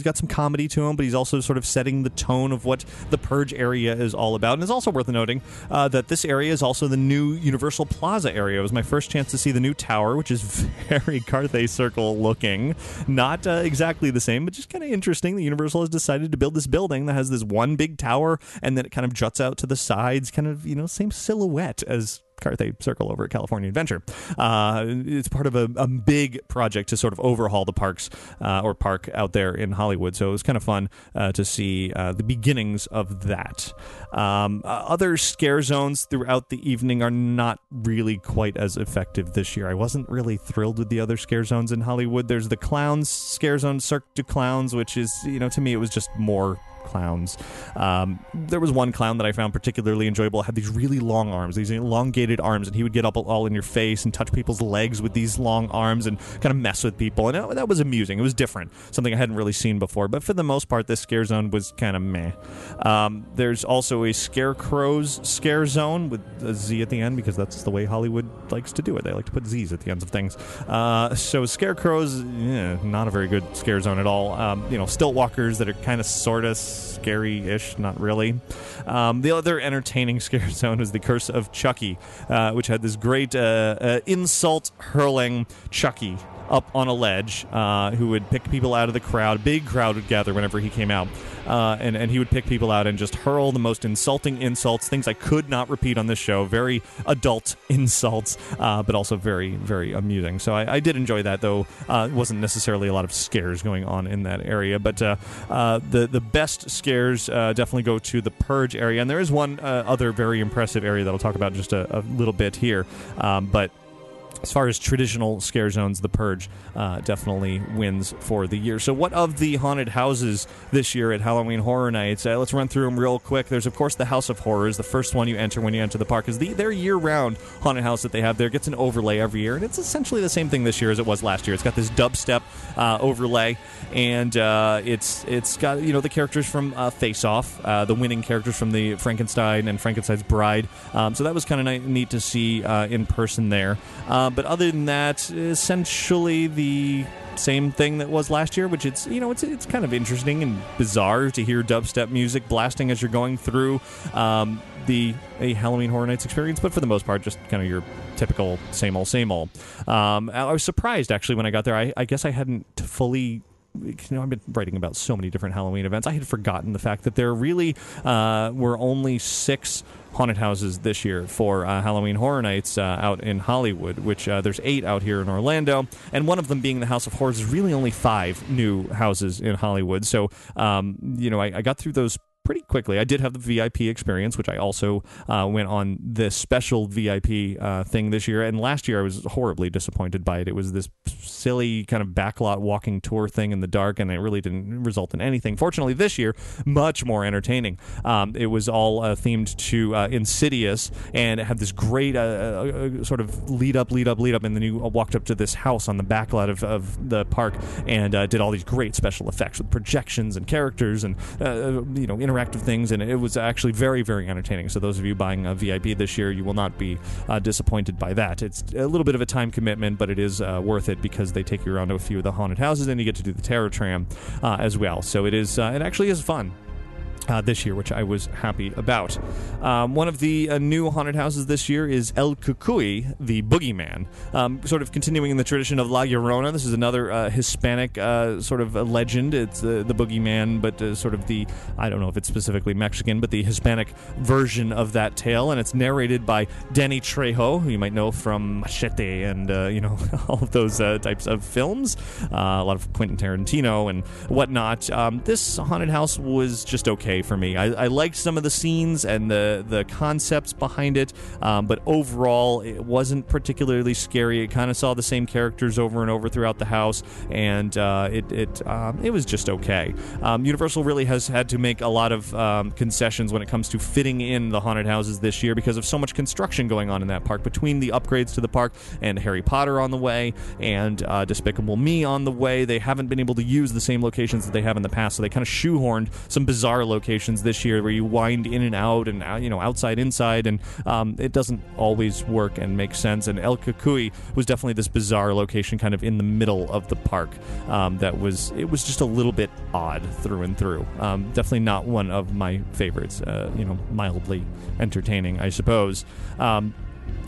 got some comedy to him, but he's also sort of setting the tone of what the Purge area is all about. And it's also worth noting that this area is also the new Universal Plaza area. It was my first chance to see the new tower, which is very Carthay Circle looking. Not exactly the same, but just kind of interesting. The Universal has decided to build this building that has this one big tower, and then it kind of juts out to the sides, kind of, same silhouette as Carthay Circle over at California Adventure. It's part of a big project to sort of overhaul the parks or park out there in Hollywood. So it was kind of fun to see the beginnings of that. Other scare zones throughout the evening are not really quite as effective this year. I wasn't really thrilled with the other scare zones in Hollywood. There's the Clowns scare zone, Cirque du Clowns, which is, to me, it was just more clowns. There was one clown that I found particularly enjoyable. It had these really long arms, these elongated arms, and he would get up all in your face and touch people's legs with these long arms and kind of mess with people, and that was amusing. It was different, something I hadn't really seen before, but for the most part, this scare zone was kind of meh. There's also a Scarecrows scare zone with a Z at the end, because that's the way Hollywood likes to do it. They like to put Z's at the ends of things. So Scarecrows, not a very good scare zone at all. Stilt walkers that are kind of sort of scary-ish, not really. The other entertaining scare zone was the Curse of Chucky, which had this great insult-hurling Chucky up on a ledge, who would pick people out of the crowd. Big crowd would gather whenever he came out, and he would pick people out and just hurl the most insulting insults, things I could not repeat on this show. Very adult insults, but also very, very amusing. So I did enjoy that, though. It wasn't necessarily a lot of scares going on in that area, but the best scares definitely go to the Purge area, and there is one other very impressive area that I'll talk about in just a little bit here, but as far as traditional scare zones, the Purge definitely wins for the year. So what of the haunted houses this year at Halloween Horror Nights? Let's run through them real quick. There's, of course, the House of Horrors. The first one you enter when you enter the park is their year-round haunted house that they have there. It gets an overlay every year, and it's essentially the same thing this year as it was last year. It's got this dubstep overlay, and it's got, the characters from Face Off, the winning characters from the Frankenstein and Frankenstein's Bride. So that was kind of neat to see in person there. But other than that, essentially the same thing that was last year, which it's kind of interesting and bizarre to hear dubstep music blasting as you're going through a Halloween Horror Nights experience, but for the most part, just kind of your typical same old. I was surprised, actually, when I got there. I guess I hadn't fully... I've been writing about so many different Halloween events. I had forgotten the fact that there really were only 6 haunted houses this year for Halloween Horror Nights out in Hollywood, which there's 8 out here in Orlando, and one of them being the House of Horrors is really only 5 new houses in Hollywood. So, I got through those pretty quickly. I did have the VIP experience, which I also went on this special VIP thing this year, and last year I was horribly disappointed by it. It was this silly kind of backlot walking tour thing in the dark, and it really didn't result in anything. Fortunately, this year, much more entertaining. It was all themed to Insidious, and it had this great sort of lead up, and then you walked up to this house on the backlot of the park, and did all these great special effects with projections and characters and interactive things, and it was actually very, very entertaining. So those of you buying a VIP this year, you will not be disappointed by that. It's a little bit of a time commitment, but it is worth it because they take you around to a few of the haunted houses, and you get to do the Terror Tram as well. So it actually is fun. this year, which I was happy about. One of the new haunted houses this year is El Cucuy, the Boogeyman. Sort of continuing in the tradition of La Llorona, this is another Hispanic sort of a legend. It's the Boogeyman, but sort of the, I don't know if it's specifically Mexican, but the Hispanic version of that tale, and it's narrated by Danny Trejo, who you might know from Machete and, all of those types of films. A lot of Quentin Tarantino and whatnot. This haunted house was just okay for me. I liked some of the scenes and the concepts behind it, but overall it wasn't particularly scary. It kind of saw the same characters over and over throughout the house, and it was just okay. Universal really has had to make a lot of concessions when it comes to fitting in the haunted houses this year because of so much construction going on in that park, between the upgrades to the park and Harry Potter on the way and Despicable Me on the way. They haven't been able to use the same locations that they have in the past, so they kind of shoehorned some bizarre locations this year where you wind in and out and outside, inside, and it doesn't always work and make sense. And El Cucuy was definitely this bizarre location kind of in the middle of the park it was just a little bit odd through and through. Definitely not one of my favorites. Mildly entertaining, I suppose.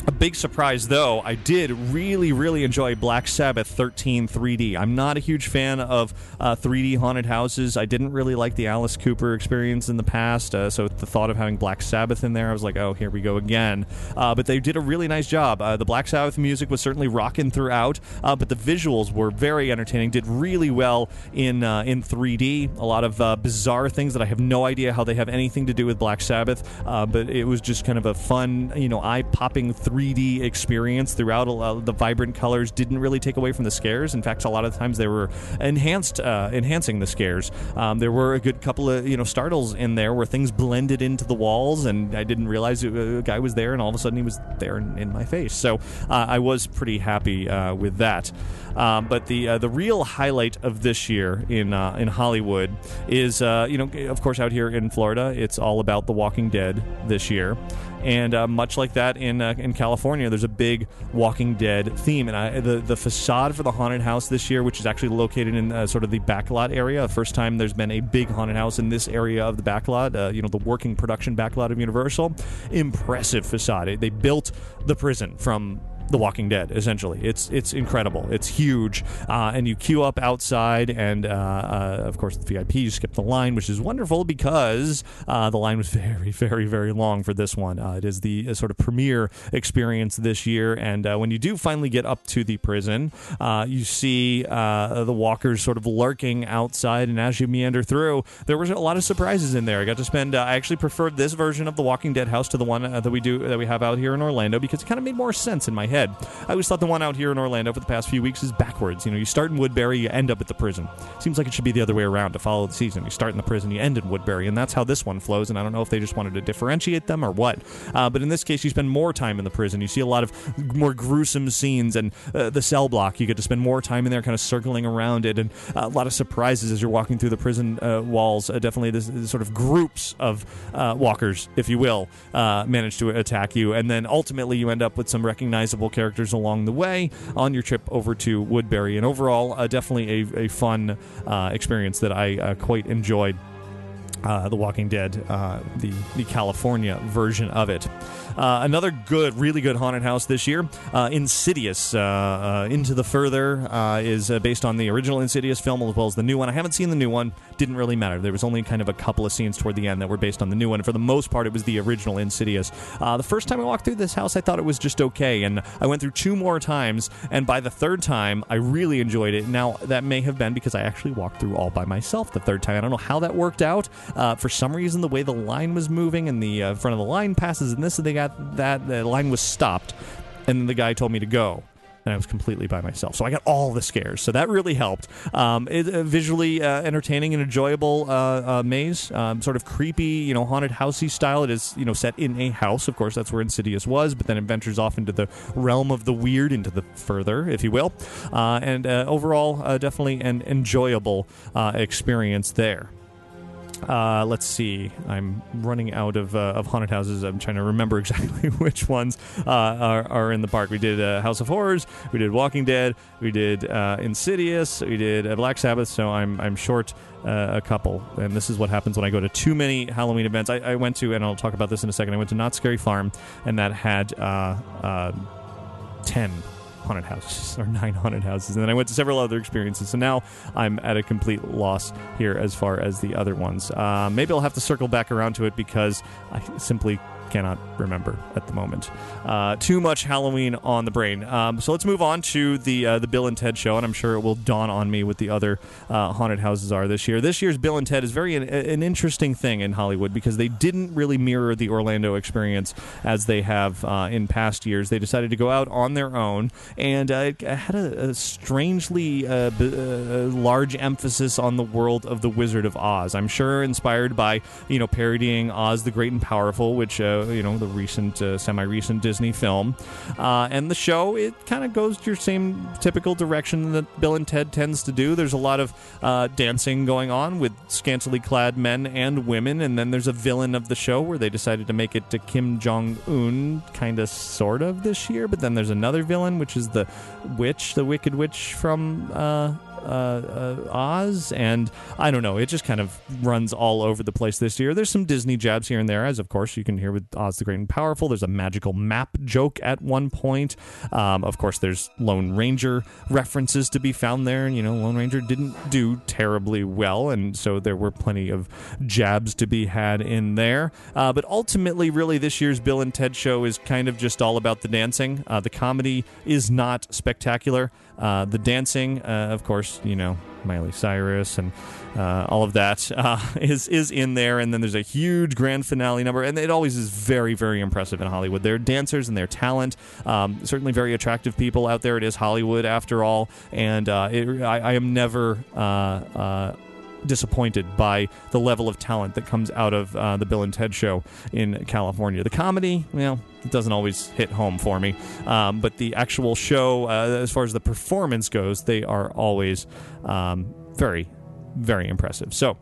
A big surprise, though, I did really, really enjoy Black Sabbath 13 3D. I'm not a huge fan of 3D haunted houses. I didn't really like the Alice Cooper experience in the past, so the thought of having Black Sabbath in there, I was like, oh, here we go again. But they did a really nice job. The Black Sabbath music was certainly rocking throughout, but the visuals were very entertaining, did really well in 3D. A lot of bizarre things that I have no idea how they have anything to do with Black Sabbath, but it was just kind of a fun, eye-popping 3D experience throughout. The vibrant colors didn't really take away from the scares. In fact, a lot of times they were enhancing the scares. There were a good couple of startles in there where things blended into the walls, and I didn't realize a guy was there, and all of a sudden he was there in my face. So I was pretty happy with that. But the real highlight of this year in Hollywood is of course out here in Florida, it's all about The Walking Dead this year. And much like that in California, there's a big Walking Dead theme. And the facade for the haunted house this year, which is actually located in sort of the backlot area, the first time there's been a big haunted house in this area of the backlot, the working production backlot of Universal. Impressive facade. They built the prison from The Walking Dead, essentially. It's incredible. It's huge. And you queue up outside, and of course, the VIP, you skip the line, which is wonderful because the line was very, very, very long for this one. It is the sort of premiere experience this year, and when you do finally get up to the prison, you see the walkers sort of lurking outside, and as you meander through, there was a lot of surprises in there. I got to spend, I actually preferred this version of the Walking Dead house to the one that we have out here in Orlando because it kind of made more sense in my head. I always thought the one out here in Orlando for the past few weeks is backwards. You start in Woodbury, you end up at the prison. Seems like it should be the other way around to follow the season. You start in the prison, you end in Woodbury, and that's how this one flows, and I don't know if they just wanted to differentiate them or what. But in this case, you spend more time in the prison. You see a lot of more gruesome scenes, and the cell block, you get to spend more time in there kind of circling around it, and a lot of surprises as you're walking through the prison walls. Definitely this sort of groups of walkers, if you will, manage to attack you, and then ultimately you end up with some recognizable characters along the way on your trip over to Woodbury. And overall, definitely a fun experience that I quite enjoyed. The Walking Dead, the California version of it. Another really good haunted house this year, Insidious. Into the Further is based on the original Insidious film as well as the new one. I haven't seen the new one. Didn't really matter. There was only kind of a couple of scenes toward the end that were based on the new one. For the most part, it was the original Insidious. The first time I walked through this house, I thought it was just okay, and I went through 2 more times, and by the third time, I really enjoyed it. Now, that may have been because I actually walked through all by myself the third time. I don't know how that worked out. For some reason, the way the line was moving and the front of the line passes and this, and they got that, the line was stopped, and then the guy told me to go. And I was completely by myself. So I got all the scares. So that really helped. It's visually entertaining and enjoyable maze. Sort of creepy, haunted housey style. It is, set in a house. Of course, that's where Insidious was. But then it ventures off into the realm of the weird, into the further, if you will. And overall, definitely an enjoyable experience there. Let's see. I'm running out of haunted houses. I'm trying to remember exactly which ones are in the park. We did House of Horrors. We did Walking Dead. We did Insidious. We did Black Sabbath. So I'm short a couple. And this is what happens when I go to too many Halloween events. I went to, and I'll talk about this in a second, I went to Knott's Scary Farm, and that had 10 haunted houses, or 9 haunted houses, and then I went to several other experiences, so now I'm at a complete loss here as far as the other ones. Maybe I'll have to circle back around to it because I simply cannot remember at the moment. Too much Halloween on the brain. So let's move on to the Bill and Ted show, and I'm sure it will dawn on me what the other haunted houses are this year. This year's Bill and Ted is very an interesting thing in Hollywood because they didn't really mirror the Orlando experience as they have in past years. They decided to go out on their own, and it had a strangely large emphasis on the world of the Wizard of Oz. I'm sure inspired by, parodying Oz the Great and Powerful, which the recent, semi-recent Disney film. And the show, it kind of goes to your same typical direction that Bill and Ted tends to do. There's a lot of dancing going on with scantily clad men and women, and then there's a villain of the show where they decided to make it to Kim Jong-un, kind of, sort of, this year, but then there's another villain, which is the Wicked Witch from Oz, and I don't know, it just kind of runs all over the place this year. There's some Disney jabs here and there, as of course you can hear with Oz the Great and Powerful. There's a magical map joke at one point. Of course there's Lone Ranger references to be found there, and Lone Ranger didn't do terribly well, and so there were plenty of jabs to be had in there. But ultimately, really, this year's Bill and Ted show is kind of just all about the dancing. The comedy is not spectacular. The dancing, of course, Miley Cyrus and all of that is in there, and then there's a huge grand finale number, and it always is very, very impressive in Hollywood. Their dancers and their talent, certainly very attractive people out there. It is Hollywood after all, and I am never disappointed by the level of talent that comes out of the Bill and Ted show in California. The comedy, well, it doesn't always hit home for me, but the actual show, as far as the performance goes, they are always very, very impressive. So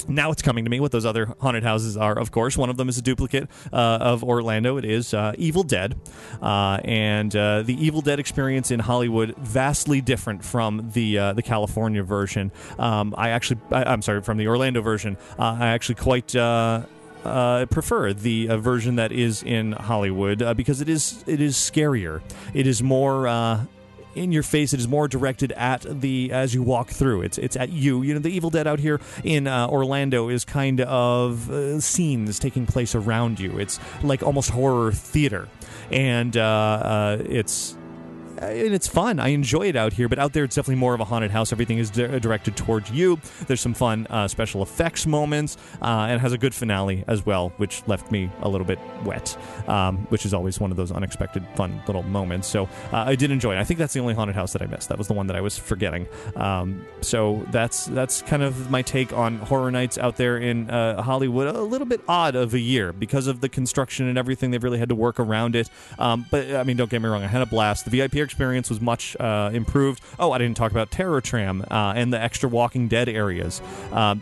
now it's coming to me what those other haunted houses are, of course. One of them is a duplicate of Orlando. It is Evil Dead. And the Evil Dead experience in Hollywood, vastly different from the California version. I'm sorry, from the Orlando version. I actually quite prefer the version that is in Hollywood because it is scarier. It is more in your face. It is more directed at as you walk through. It's at you. The Evil Dead out here in Orlando is kind of scenes taking place around you. It's like almost horror theater, and it's fun. I enjoy it out here, but out there it's definitely more of a haunted house. Everything is directed towards you. There's some fun special effects moments, and it has a good finale as well, which left me a little bit wet, which is always one of those unexpected fun little moments. So I did enjoy it. I think that's the only haunted house that I missed. That was the one that I was forgetting. So that's kind of my take on Horror Nights out there in Hollywood. A little bit odd of a year because of the construction and everything. They've really had to work around it. But I mean, don't get me wrong. I had a blast. The VIP experience was much improved. Oh, I didn't talk about Terror Tram and the extra Walking Dead areas.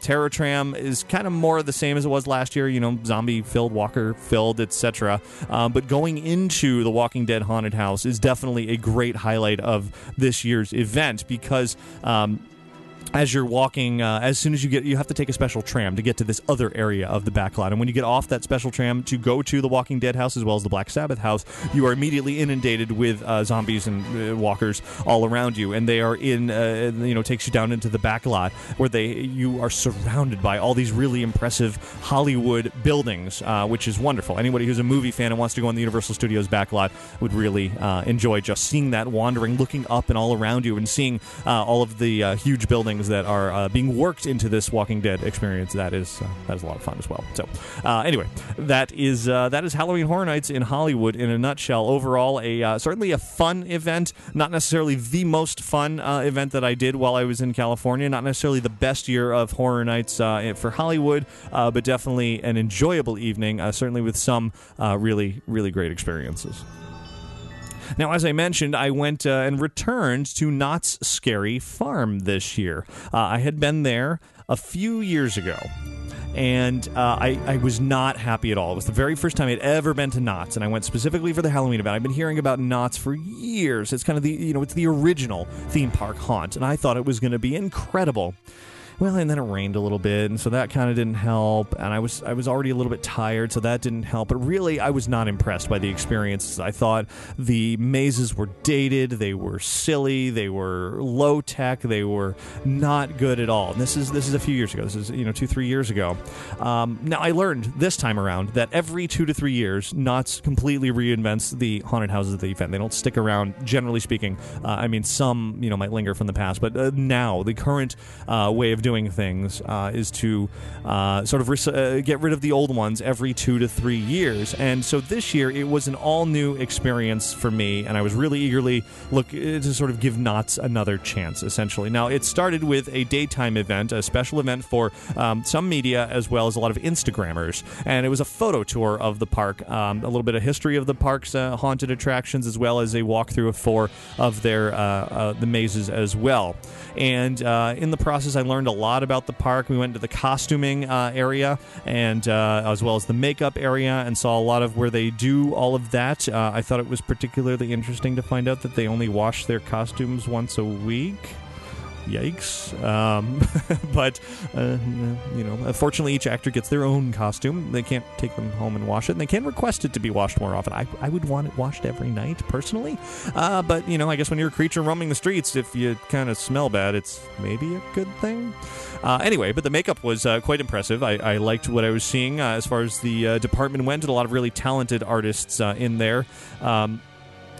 Terror Tram is kind of more the same as it was last year, zombie-filled, walker-filled, etc. But going into the Walking Dead haunted house is definitely a great highlight of this year's event because as you're walking, as soon as you have to take a special tram to get to this other area of the backlot. And when you get off that special tram to go to the Walking Dead house as well as the Black Sabbath house, you are immediately inundated with zombies and walkers all around you. And they are takes you down into the backlot where you are surrounded by all these really impressive Hollywood buildings, which is wonderful. Anybody who's a movie fan and wants to go on the Universal Studios backlot would really enjoy just seeing that, wandering, looking up and all around you and seeing all of the huge buildings that are being worked into this Walking Dead experience. That is a lot of fun as well. So anyway, that is Halloween Horror Nights in Hollywood in a nutshell. Overall, certainly a fun event, not necessarily the most fun event that I did while I was in California, not necessarily the best year of Horror Nights for Hollywood, but definitely an enjoyable evening, certainly with some really, really great experiences. Now, as I mentioned, I went and returned to Knott's Scary Farm this year. I had been there a few years ago, and I was not happy at all. It was the very first time I'd ever been to Knott's, and I went specifically for the Halloween event. I've been hearing about Knott's for years. It's kind of it's the original theme park haunt, and I thought it was going to be incredible. Well, and then it rained a little bit, and so that kind of didn't help, and I was already a little bit tired, so that didn't help. But really, I was not impressed by the experience. I thought the mazes were dated, they were silly, they were low-tech, they were not good at all. And this is a few years ago. This is 2-3 years ago. Now, I learned this time around that every 2 to 3 years, Knott's completely reinvents the haunted houses of the event. They don't stick around, generally speaking. Some might linger from the past, but now the current way of doing things is to get rid of the old ones every 2 to 3 years. And so this year it was an all new experience for me, and I was really eagerly to sort of give Knott's another chance, essentially. Now, it started with a daytime event, a special event for some media as well as a lot of Instagrammers, and it was a photo tour of the park, a little bit of history of the park's haunted attractions, as well as a walkthrough of 4 of their the mazes as well. And in the process, I learned a lot about the park. We went to the costuming area and as well as the makeup area, and saw a lot of where they do all of that. I thought it was particularly interesting to find out that they only wash their costumes once a week. Yikes. But fortunately, each actor gets their own costume. They can't take them home and wash it, and they can request it to be washed more often. I would want it washed every night, personally. But, I guess when you're a creature roaming the streets, if you kind of smell bad, it's maybe a good thing. Anyway, but the makeup was quite impressive. I liked what I was seeing as far as the department went. A lot of really talented artists in there.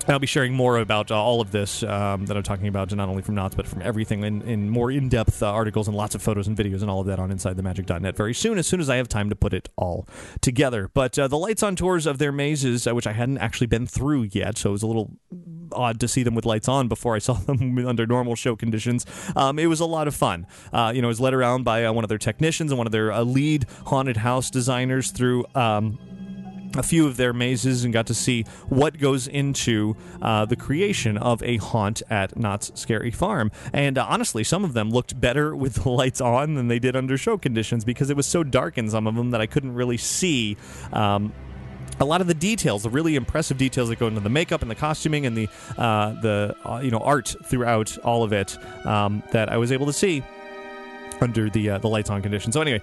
I'll be sharing more about all of this that I'm talking about, not only from Knott's, but from everything in more in-depth articles and lots of photos and videos and all of that on InsideTheMagic.net very soon, as soon as I have time to put it all together. But the lights-on tours of their mazes, which I hadn't actually been through yet, so it was a little odd to see them with lights on before I saw them under normal show conditions. It was a lot of fun. I was led around by one of their technicians and one of their lead haunted house designers through a few of their mazes, and got to see what goes into the creation of a haunt at Knott's Scary Farm. And honestly, some of them looked better with the lights on than they did under show conditions, because it was so dark in some of them that I couldn't really see a lot of the details, the really impressive details that go into the makeup and the costuming and the art throughout all of it that I was able to see under the lights-on conditions. So anyway,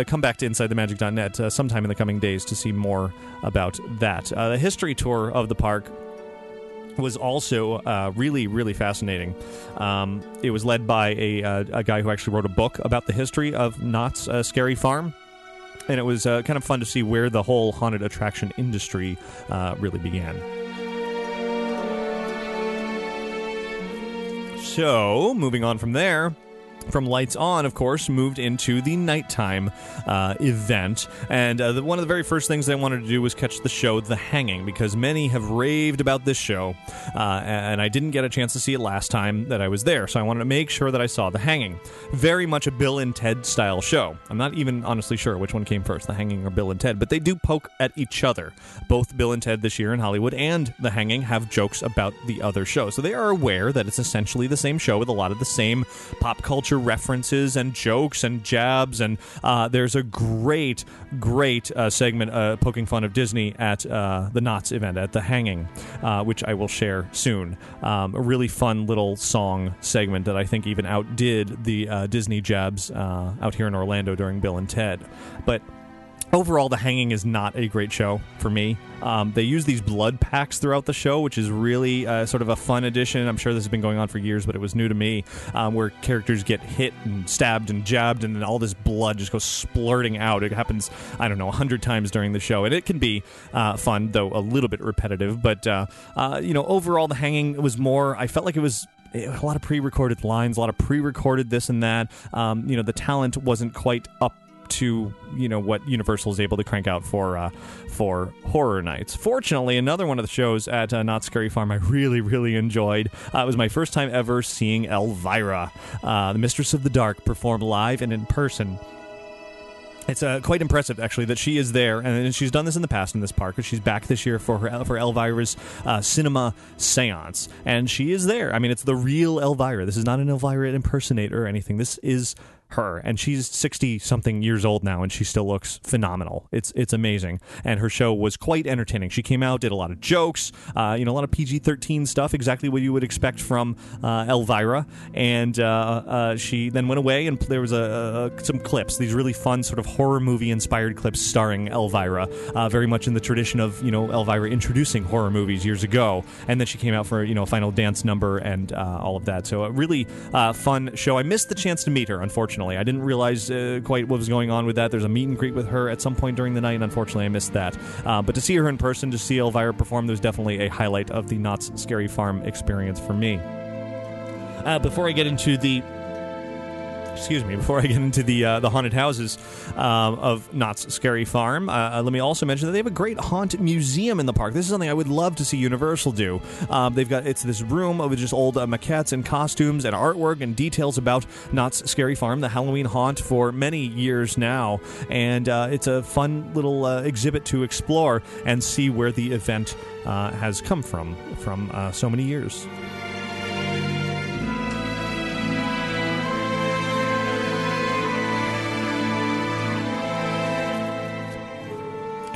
come back to InsideTheMagic.net sometime in the coming days to see more about that. The history tour of the park was also really, really fascinating. It was led by a guy who actually wrote a book about the history of Knott's Scary Farm. And it was kind of fun to see where the whole haunted attraction industry really began. So, moving on from there, from lights on, of course, moved into the nighttime event. And one of the very first things I wanted to do was catch the show The Hanging, because many have raved about this show, and I didn't get a chance to see it last time that I was there, so I wanted to make sure that I saw The Hanging. Very much a Bill and Ted style show. I'm not even honestly sure which one came first, The Hanging or Bill and Ted, but they do poke at each other. Both Bill and Ted this year in Hollywood and The Hanging have jokes about the other show, so they are aware that it's essentially the same show with a lot of the same pop culture references and jokes and jabs, and there's a great segment poking fun of Disney at the Knott's event at The Hanging, which I will share soon. A really fun little song segment that I think even outdid the Disney jabs out here in Orlando during Bill and Ted. But overall, The Hanging is not a great show for me. They use these blood packs throughout the show, which is really sort of a fun addition. I'm sure this has been going on for years, but it was new to me, where characters get hit and stabbed and jabbed, and then all this blood just goes splurting out. It happens, 100 times during the show, and it can be fun, though a little bit repetitive. But, overall, The Hanging was more, I felt like it was a lot of pre-recorded lines, a lot of pre-recorded this and that. The talent wasn't quite up to what Universal is able to crank out for horror nights. Fortunately, another one of the shows at Knott's Scary Farm I really, really enjoyed. It was my first time ever seeing Elvira, the Mistress of the Dark, perform live and in person. It's quite impressive, actually, that she is there, and she's done this in the past in this park, but she's back this year for Elvira's cinema seance, and she is there. I mean, it's the real Elvira. This is not an Elvira impersonator or anything. This is her, and she's 60-something years old now, and she still looks phenomenal. It's amazing, and her show was quite entertaining. She came out, did a lot of jokes, a lot of PG-13 stuff, exactly what you would expect from Elvira, and she then went away, and there was some clips, these really fun sort of horror movie-inspired clips starring Elvira, very much in the tradition of, Elvira introducing horror movies years ago, and then she came out for, a final dance number and all of that. So a really fun show. I missed the chance to meet her, unfortunately. I didn't realize quite what was going on with that. There's a meet and greet with her at some point during the night, and unfortunately I missed that. But to see her in person, to see Elvira perform, there's definitely a highlight of the Knott's Scary Farm experience for me. Before I get into the haunted houses of Knott's Scary Farm, let me also mention that they have a great haunt museum in the park. This is something I would love to see Universal do. It's this room of just old maquettes and costumes and artwork and details about Knott's Scary Farm, the Halloween haunt for many years now, and it's a fun little exhibit to explore and see where the event has come from so many years.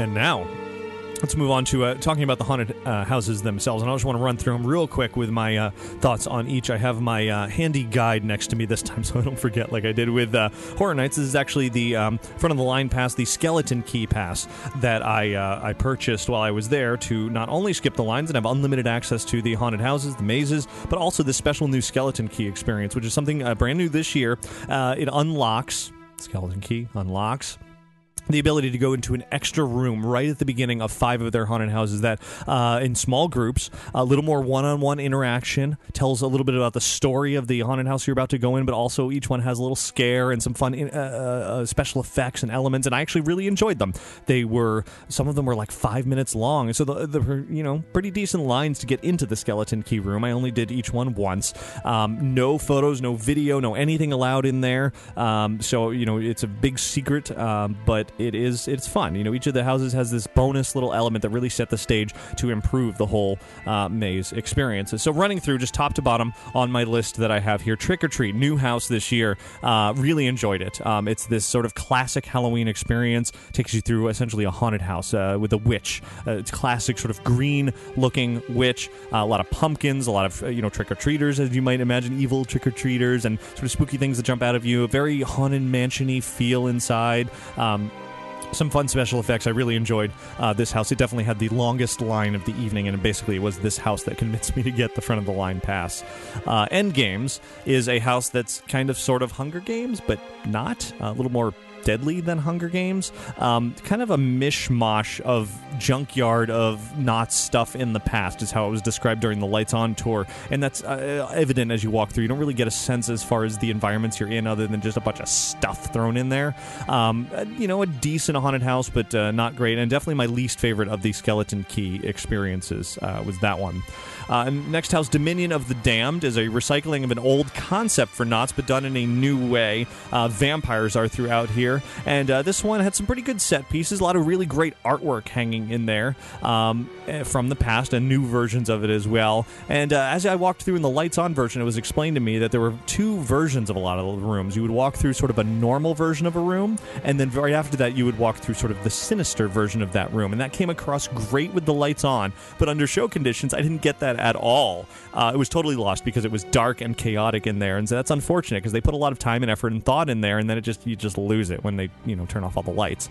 And now, let's move on to talking about the haunted houses themselves. And I just want to run through them real quick with my thoughts on each. I have my handy guide next to me this time, so I don't forget like I did with Horror Nights. This is actually the front of the line pass, the Skeleton Key pass that I purchased while I was there to not only skip the lines and have unlimited access to the haunted houses, the mazes, but also this special new Skeleton Key experience, which is something brand new this year. It unlocks, Skeleton Key unlocks the ability to go into an extra room right at the beginning of 5 of their haunted houses that, in small groups, a little more one-on-one interaction, tells a little bit about the story of the haunted house you're about to go in, but also each one has a little scare and some fun special effects and elements, and I actually really enjoyed them. Some of them were like 5 minutes long, and so the pretty decent lines to get into the Skeleton Key room. I only did each one once. No photos, no video, no anything allowed in there, so it's a big secret, but it's fun. Each of the houses has this bonus little element that really set the stage to improve the whole maze experience. So running through just top to bottom on my list that I have here, Trick or Treat, new house this year, really enjoyed it. It's this sort of classic Halloween experience, takes you through essentially a haunted house with a witch. It's classic sort of green looking witch, a lot of pumpkins, a lot of trick-or-treaters, as you might imagine, evil trick-or-treaters, and sort of spooky things that jump out of you, a very haunted mansion-y feel inside. Some fun special effects. I really enjoyed this house. It definitely had the longest line of the evening, and basically it was this house that convinced me to get the front of the line pass. End Games is a house that's kind of sort of Hunger Games, but not. A little more deadly than Hunger Games. Kind of a mishmash of junkyard of Knott's stuff in the past is how it was described during the Lights On tour, and that's evident as you walk through. You don't really get a sense as far as the environments you're in other than just a bunch of stuff thrown in there. A decent haunted house, but not great, and definitely my least favorite of the Skeleton Key experiences was that one. Next house, Dominion of the Damned, is a recycling of an old concept for Knott's, but done in a new way. Vampires are throughout here, and this one had some pretty good set pieces, a lot of really great artwork hanging in there from the past, and new versions of it as well. And as I walked through in the Lights On version, it was explained to me that there were 2 versions of a lot of the rooms. You would walk through sort of a normal version of a room, and then right after that you would walk through sort of the sinister version of that room, and that came across great with the Lights On, but under show conditions I didn't get that at all. It was totally lost because it was dark and chaotic in there, and so that's unfortunate because they put a lot of time and effort and thought in there, and then you just lose it when they turn off all the lights.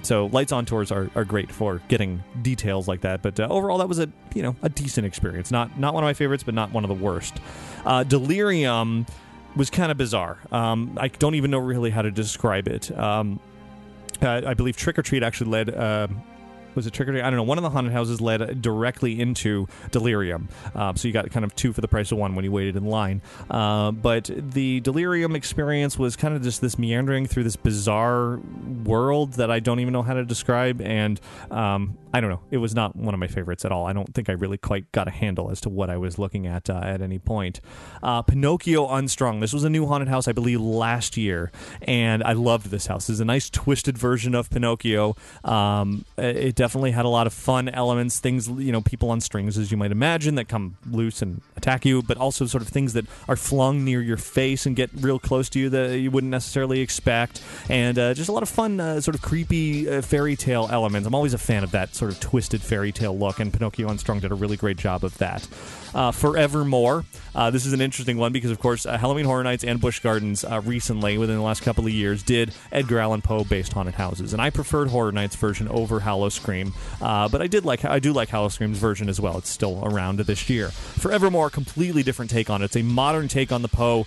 So Lights On tours are great for getting details like that, but overall that was a decent experience. Not one of my favorites, but not one of the worst. Delirium was kind of bizarre. I don't even know really how to describe it. I believe Trick or Treat actually led. Was it Trick or Treat? I don't know. One of the haunted houses led directly into Delirium. So you got kind of 2 for the price of 1 when you waited in line. But the Delirium experience was kind of just this meandering through this bizarre world that I don't even know how to describe. And I don't know. It was not one of my favorites at all. I don't think I really quite got a handle as to what I was looking at any point. Pinocchio Unstrung. This was a new haunted house, I believe, last year. And I loved this house. It's a nice twisted version of Pinocchio. It Definitely had a lot of fun elements, things, people on strings, as you might imagine, that come loose and attack you, but also sort of things that are flung near your face and get real close to you that you wouldn't necessarily expect, and just a lot of fun, sort of creepy fairy tale elements. I'm always a fan of that sort of twisted fairy tale look, and Pinocchio Unstrung did a really great job of that. Forevermore. This is an interesting one because, of course, Halloween Horror Nights and Busch Gardens recently, within the last couple of years, did Edgar Allan Poe-based haunted houses, and I preferred Horror Nights' version over Howl-O-Scream, but I do like Howl-O-Scream's version as well. It's still around this year. Forevermore, completely different take on it. It's a modern take on the Poe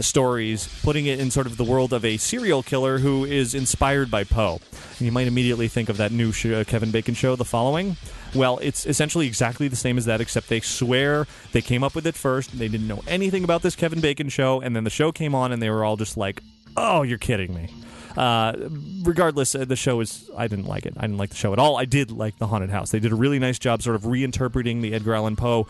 stories, putting it in sort of the world of a serial killer who is inspired by Poe. And you might immediately think of that new Kevin Bacon show, The Following. Well, it's essentially exactly the same as that, except they swear they came up with it first. They didn't know anything about this Kevin Bacon show, and then the show came on, and they were all just like, oh, you're kidding me. Regardless, the show I didn't like it. I didn't like the show at all. I did like the haunted house. They did a really nice job sort of reinterpreting the Edgar Allan Poe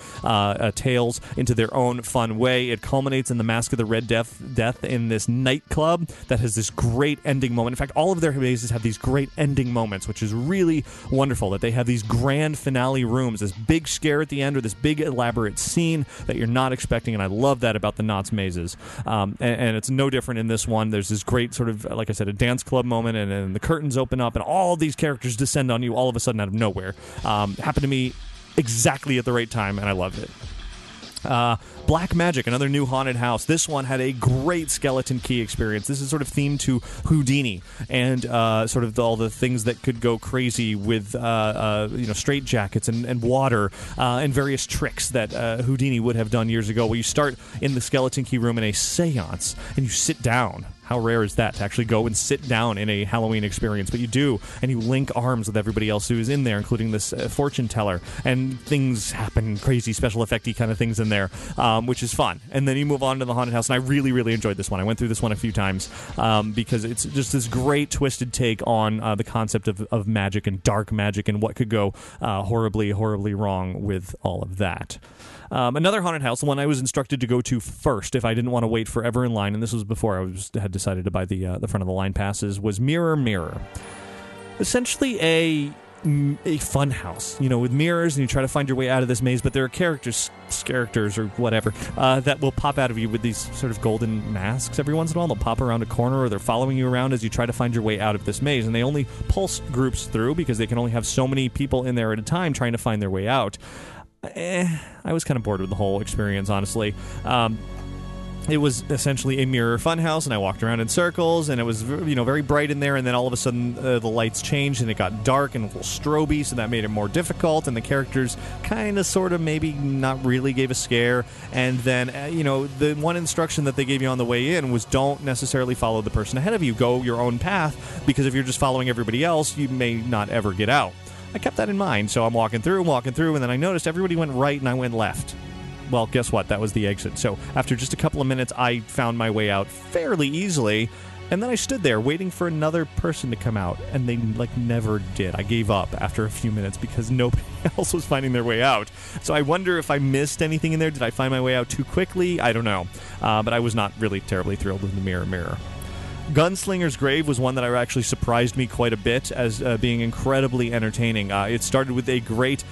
tales into their own fun way. It culminates in the Mask of the Red Death in this nightclub that has this great ending moment. In fact, all of their mazes have these great ending moments, which is really wonderful, that they have these grand finale rooms, this big scare at the end or this big elaborate scene that you're not expecting, and I love that about the Knott's mazes. And it's no different in this one. There's this great sort of, like I said, a dance club moment, and then the curtains open up and all these characters descend on you all of a sudden out of nowhere. Happened to me exactly at the right time, and I loved it. Black Magic, another new haunted house. This one had a great skeleton key experience. This is sort of themed to Houdini and sort of all the things that could go crazy with straitjackets and water and various tricks that Houdini would have done years ago, where you start in the skeleton key room in a seance and you sit down. How rare is that, to actually go and sit down in a Halloween experience? But you do, and you link arms with everybody else who is in there, including this fortune teller, and things happen, crazy special effect-y kind of things in there, which is fun. And then you move on to the haunted house, and I really, really enjoyed this one. I went through this one a few times because it's just this great twisted take on the concept of magic and dark magic and what could go horribly, horribly wrong with all of that. Another haunted house, the one I was instructed to go to first if I didn't want to wait forever in line, and this was before I had decided to buy the front of the line passes, was Mirror Mirror. Essentially a fun house, with mirrors, and you try to find your way out of this maze, but there are characters or whatever that will pop out of you with these sort of golden masks every once in a while. They'll pop around a corner, or they're following you around as you try to find your way out of this maze, and they only pulse groups through because they can only have so many people in there at a time trying to find their way out. I was kind of bored with the whole experience, honestly. It was essentially a mirror funhouse, and I walked around in circles, and it was very bright in there, and then all of a sudden the lights changed, and it got dark and a little stroby, so that made it more difficult, and the characters kind of, sort of, maybe not really gave a scare, and then, the one instruction that they gave you on the way in was don't necessarily follow the person ahead of you. Go your own path, because if you're just following everybody else, you may not ever get out. I kept that in mind, so I'm walking through, and then I noticed everybody went right and I went left. Well, guess what? That was the exit. So after just a couple of minutes, I found my way out fairly easily, and then I stood there waiting for another person to come out, and they, never did. I gave up after a few minutes because nobody else was finding their way out. So I wonder if I missed anything in there. Did I find my way out too quickly? I don't know. But I was not really terribly thrilled with the Mirror. Gunslinger's Grave was one that actually surprised me quite a bit as being incredibly entertaining. It started with a great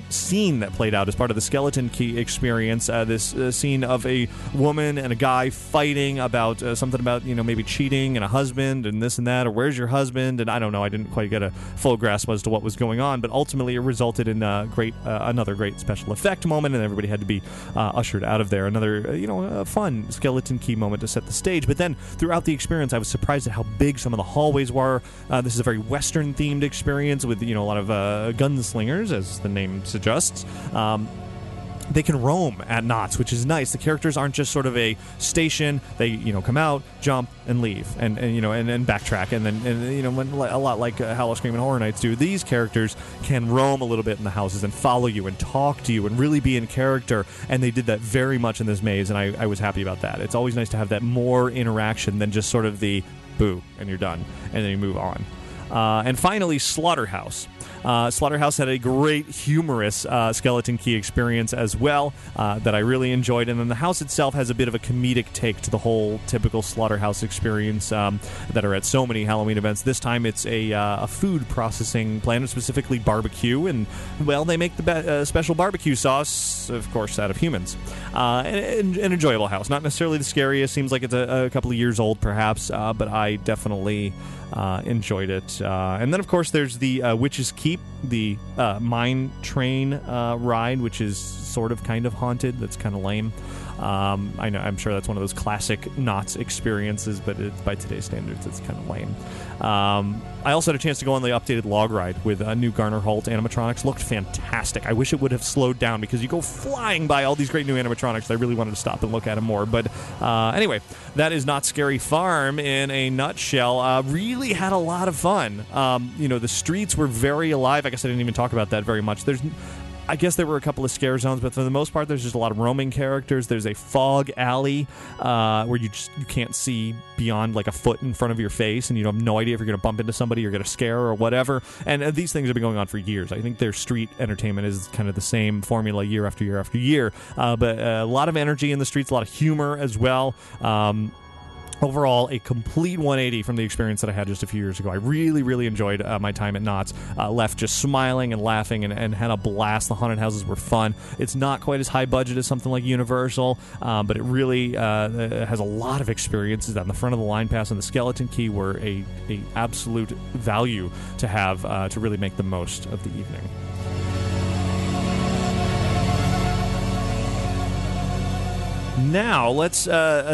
scene that played out as part of the Skeleton Key experience. This scene of a woman and a guy fighting about something about, maybe cheating and a husband and this and that, or where's your husband? And I don't know. I didn't quite get a full grasp as to what was going on, but ultimately it resulted in another great special effect moment, and everybody had to be ushered out of there. Another, a fun Skeleton Key moment to set the stage. But then throughout the experience, I was surprised at how big some of the hallways were. This is a very Western-themed experience with, a lot of gunslingers, as the name suggests. They can roam at Knott's, which is nice. The characters aren't just sort of a station. They, come out, jump, and leave, and backtrack, and then a lot like Howl-O-Scream and Horror Nights do. These characters can roam a little bit in the houses and follow you and talk to you and really be in character, and they did that very much in this maze, and I was happy about that. It's always nice to have that more interaction than just sort of the boo, and you're done, and then you move on. And finally, Slaughterhouse. Slaughterhouse had a great, humorous skeleton key experience as well that I really enjoyed. And then the house itself has a bit of a comedic take to the whole typical Slaughterhouse experience that are at so many Halloween events. This time it's a food processing plant, specifically barbecue. And, well, they make the special barbecue sauce, of course, out of humans. An enjoyable house. Not necessarily the scariest. Seems like it's a couple of years old, perhaps, but I definitely enjoyed it. And then, of course, there's the Witch's Keep, the mine train ride, which is sort of kind of haunted. That's kind of lame. I'm sure that's one of those classic Knott's experiences, but by today's standards, it's kind of lame. I also had a chance to go on the updated log ride with new Garner Holt animatronics. Looked fantastic. I wish it would have slowed down because you go flying by all these great new animatronics. I really wanted to stop and look at them more. But anyway, that is Knott's Scary Farm in a nutshell. Really had a lot of fun. The streets were very alive. I guess I didn't even talk about that very much. I guess there were a couple of scare zones, but for the most part, there's just a lot of roaming characters. There's a fog alley where you can't see beyond like a foot in front of your face, and you have no idea if you're going to bump into somebody or get a scare or whatever. And these things have been going on for years. I think their street entertainment is kind of the same formula year after year after year. But a lot of energy in the streets, a lot of humor as well. Overall, a complete 180 from the experience that I had just a few years ago. I really, really enjoyed my time at Knott's. Left just smiling and laughing and had a blast. The haunted houses were fun. It's not quite as high budget as something like Universal, but it really has a lot of experiences. On the front of the line pass and the skeleton key were a absolute value to have to really make the most of the evening. Now, let's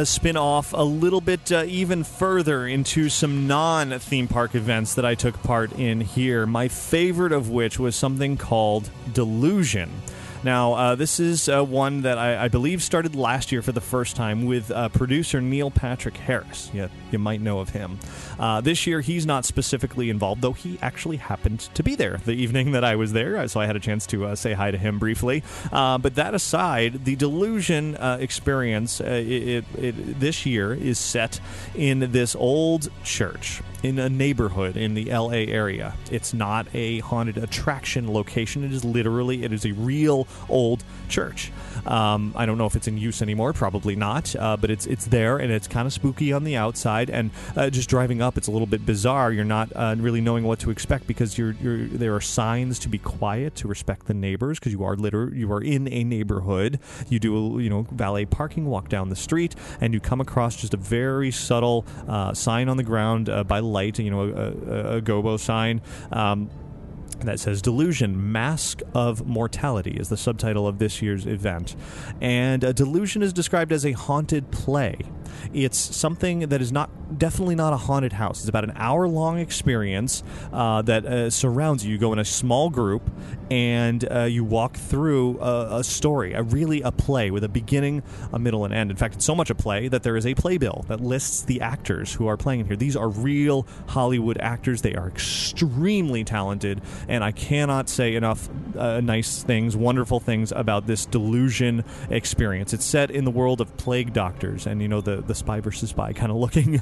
spin off a little bit even further into some non-theme park events that I took part in here, my favorite of which was something called Delusion. Now, this is one that I believe started last year for the first time with producer Neil Patrick Harris. You might know of him. This year, he's not specifically involved, though he actually happened to be there the evening that I was there, so I had a chance to say hi to him briefly. But that aside, the Delusion experience this year is set in this old church in a neighborhood in the L.A. area. It's not a haunted attraction location. It is a real old church. I don't know if it's in use anymore. Probably not. But it's there, and it's kind of spooky on the outside. And just driving up, it's a little bit bizarre. You're not really knowing what to expect because there are signs to be quiet, to respect the neighbors, because you are in a neighborhood. You do a valet parking walk down the street, and you come across just a very subtle sign on the ground by light. A gobo sign. That says Delusion, Mask of Mortality is the subtitle of this year's event. And Delusion is described as a haunted play. It's something that is definitely not a haunted house. It's about an hour-long experience that surrounds you. You go in a small group, and you walk through a story, a play with a beginning, a middle, and end. In fact, it's so much a play that there is a playbill that lists the actors who are playing in here. These are real Hollywood actors. They are extremely talented, and I cannot say enough nice things, wonderful things about this Delusion experience. It's set in the world of plague doctors and, the spy versus spy kind of looking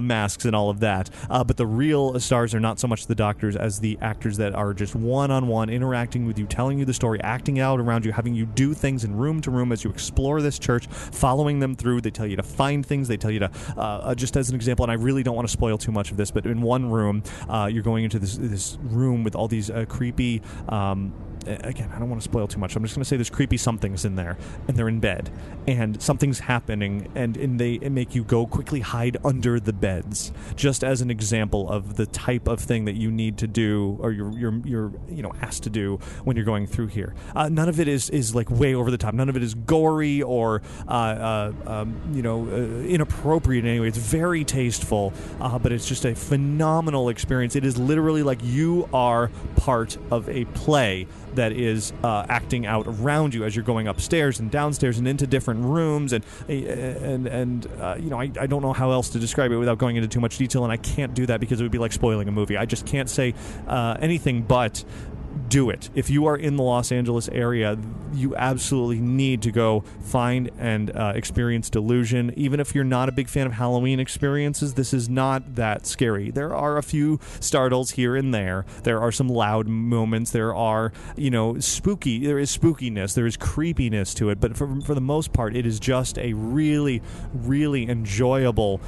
masks and all of that. But the real stars are not so much the doctors as the actors that are just one-on-one interacting with you, telling you the story, acting out around you, having you do things in room to room as you explore this church, following them through. They tell you to find things. They tell you to, just as an example, and I really don't want to spoil too much of this, but in one room, you're going into this room with all these creepy... again, I don't want to spoil too much. I'm just going to say there's creepy somethings in there, and they're in bed, and something's happening, and they make you go quickly hide under the beds, just as an example of the type of thing that you need to do, or you're asked to do when you're going through here. None of it is like way over the top. None of it is gory or inappropriate in any way. It's very tasteful, but it's just a phenomenal experience. It is literally like you are part of a play that is acting out around you as you're going upstairs and downstairs and into different rooms, and I don't know how else to describe it without going into too much detail, and I can't do that because it would be like spoiling a movie. I just can't say anything but do it. If you are in the Los Angeles area, you absolutely need to go find and experience Delusion. Even if you're not a big fan of Halloween experiences, this is not that scary. There are a few startles here and there. There are some loud moments. There are, there is spookiness. There is creepiness to it. But for the most part, it is just a really, really enjoyable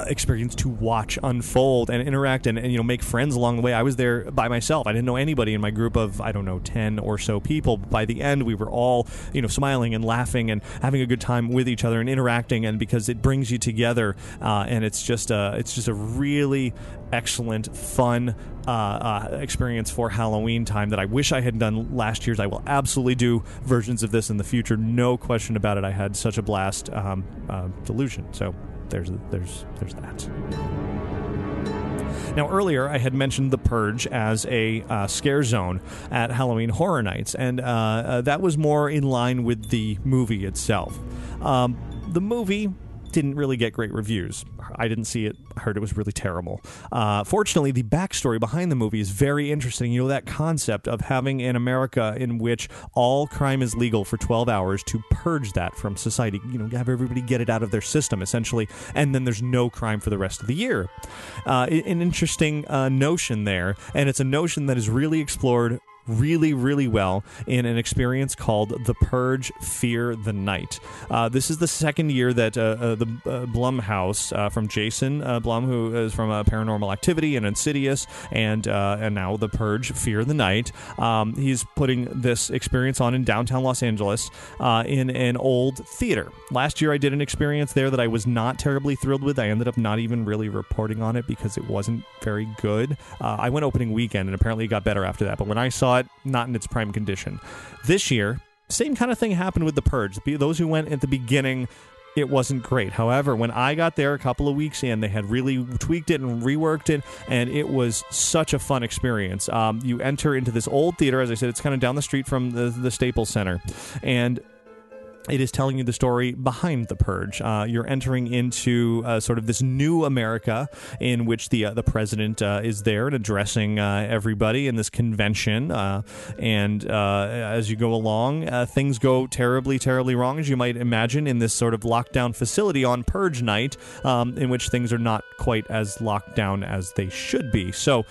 experience to watch unfold and interact and make friends along the way. I was there by myself. I didn't know anybody in my group of 10 or so people. By the end, we were all smiling and laughing and having a good time with each other and interacting, and because it brings you together, and it's just a really excellent, fun experience for Halloween time that I wish I had done last year's. I will absolutely do versions of this in the future, no question about it. I had such a blast. Delusion. So there's that. Now, earlier I had mentioned the Purge as a scare zone at Halloween Horror Nights, and that was more in line with the movie itself. The movie didn't really get great reviews. I didn't see it. I heard it was really terrible. Fortunately, the backstory behind the movie is very interesting. That concept of having an America in which all crime is legal for 12 hours to purge that from society, have everybody get it out of their system, essentially, and then there's no crime for the rest of the year. An interesting notion there, and it's a notion that is really explored really, really well in an experience called The Purge Fear the Night. This is the second year that the Blumhouse, from Jason Blum, who is from Paranormal Activity and Insidious, and now The Purge Fear the Night, he's putting this experience on in downtown Los Angeles in an old theater. Last year I did an experience there that I was not terribly thrilled with. I ended up not even really reporting on it because it wasn't very good. I went opening weekend, and apparently it got better after that, but when I saw it, not in its prime condition. This year, same kind of thing happened with The Purge. Those who went at the beginning, it wasn't great. However, when I got there a couple of weeks in, they had really tweaked it and reworked it, and it was such a fun experience. You enter into this old theater. As I said, it's kind of down the street from the Staples Center, and it is telling you the story behind the Purge. You're entering into sort of this new America in which the president is there and addressing everybody in this convention. And as you go along, things go terribly, terribly wrong, as you might imagine, in this sort of lockdown facility on Purge night, in which things are not quite as locked down as they should be. So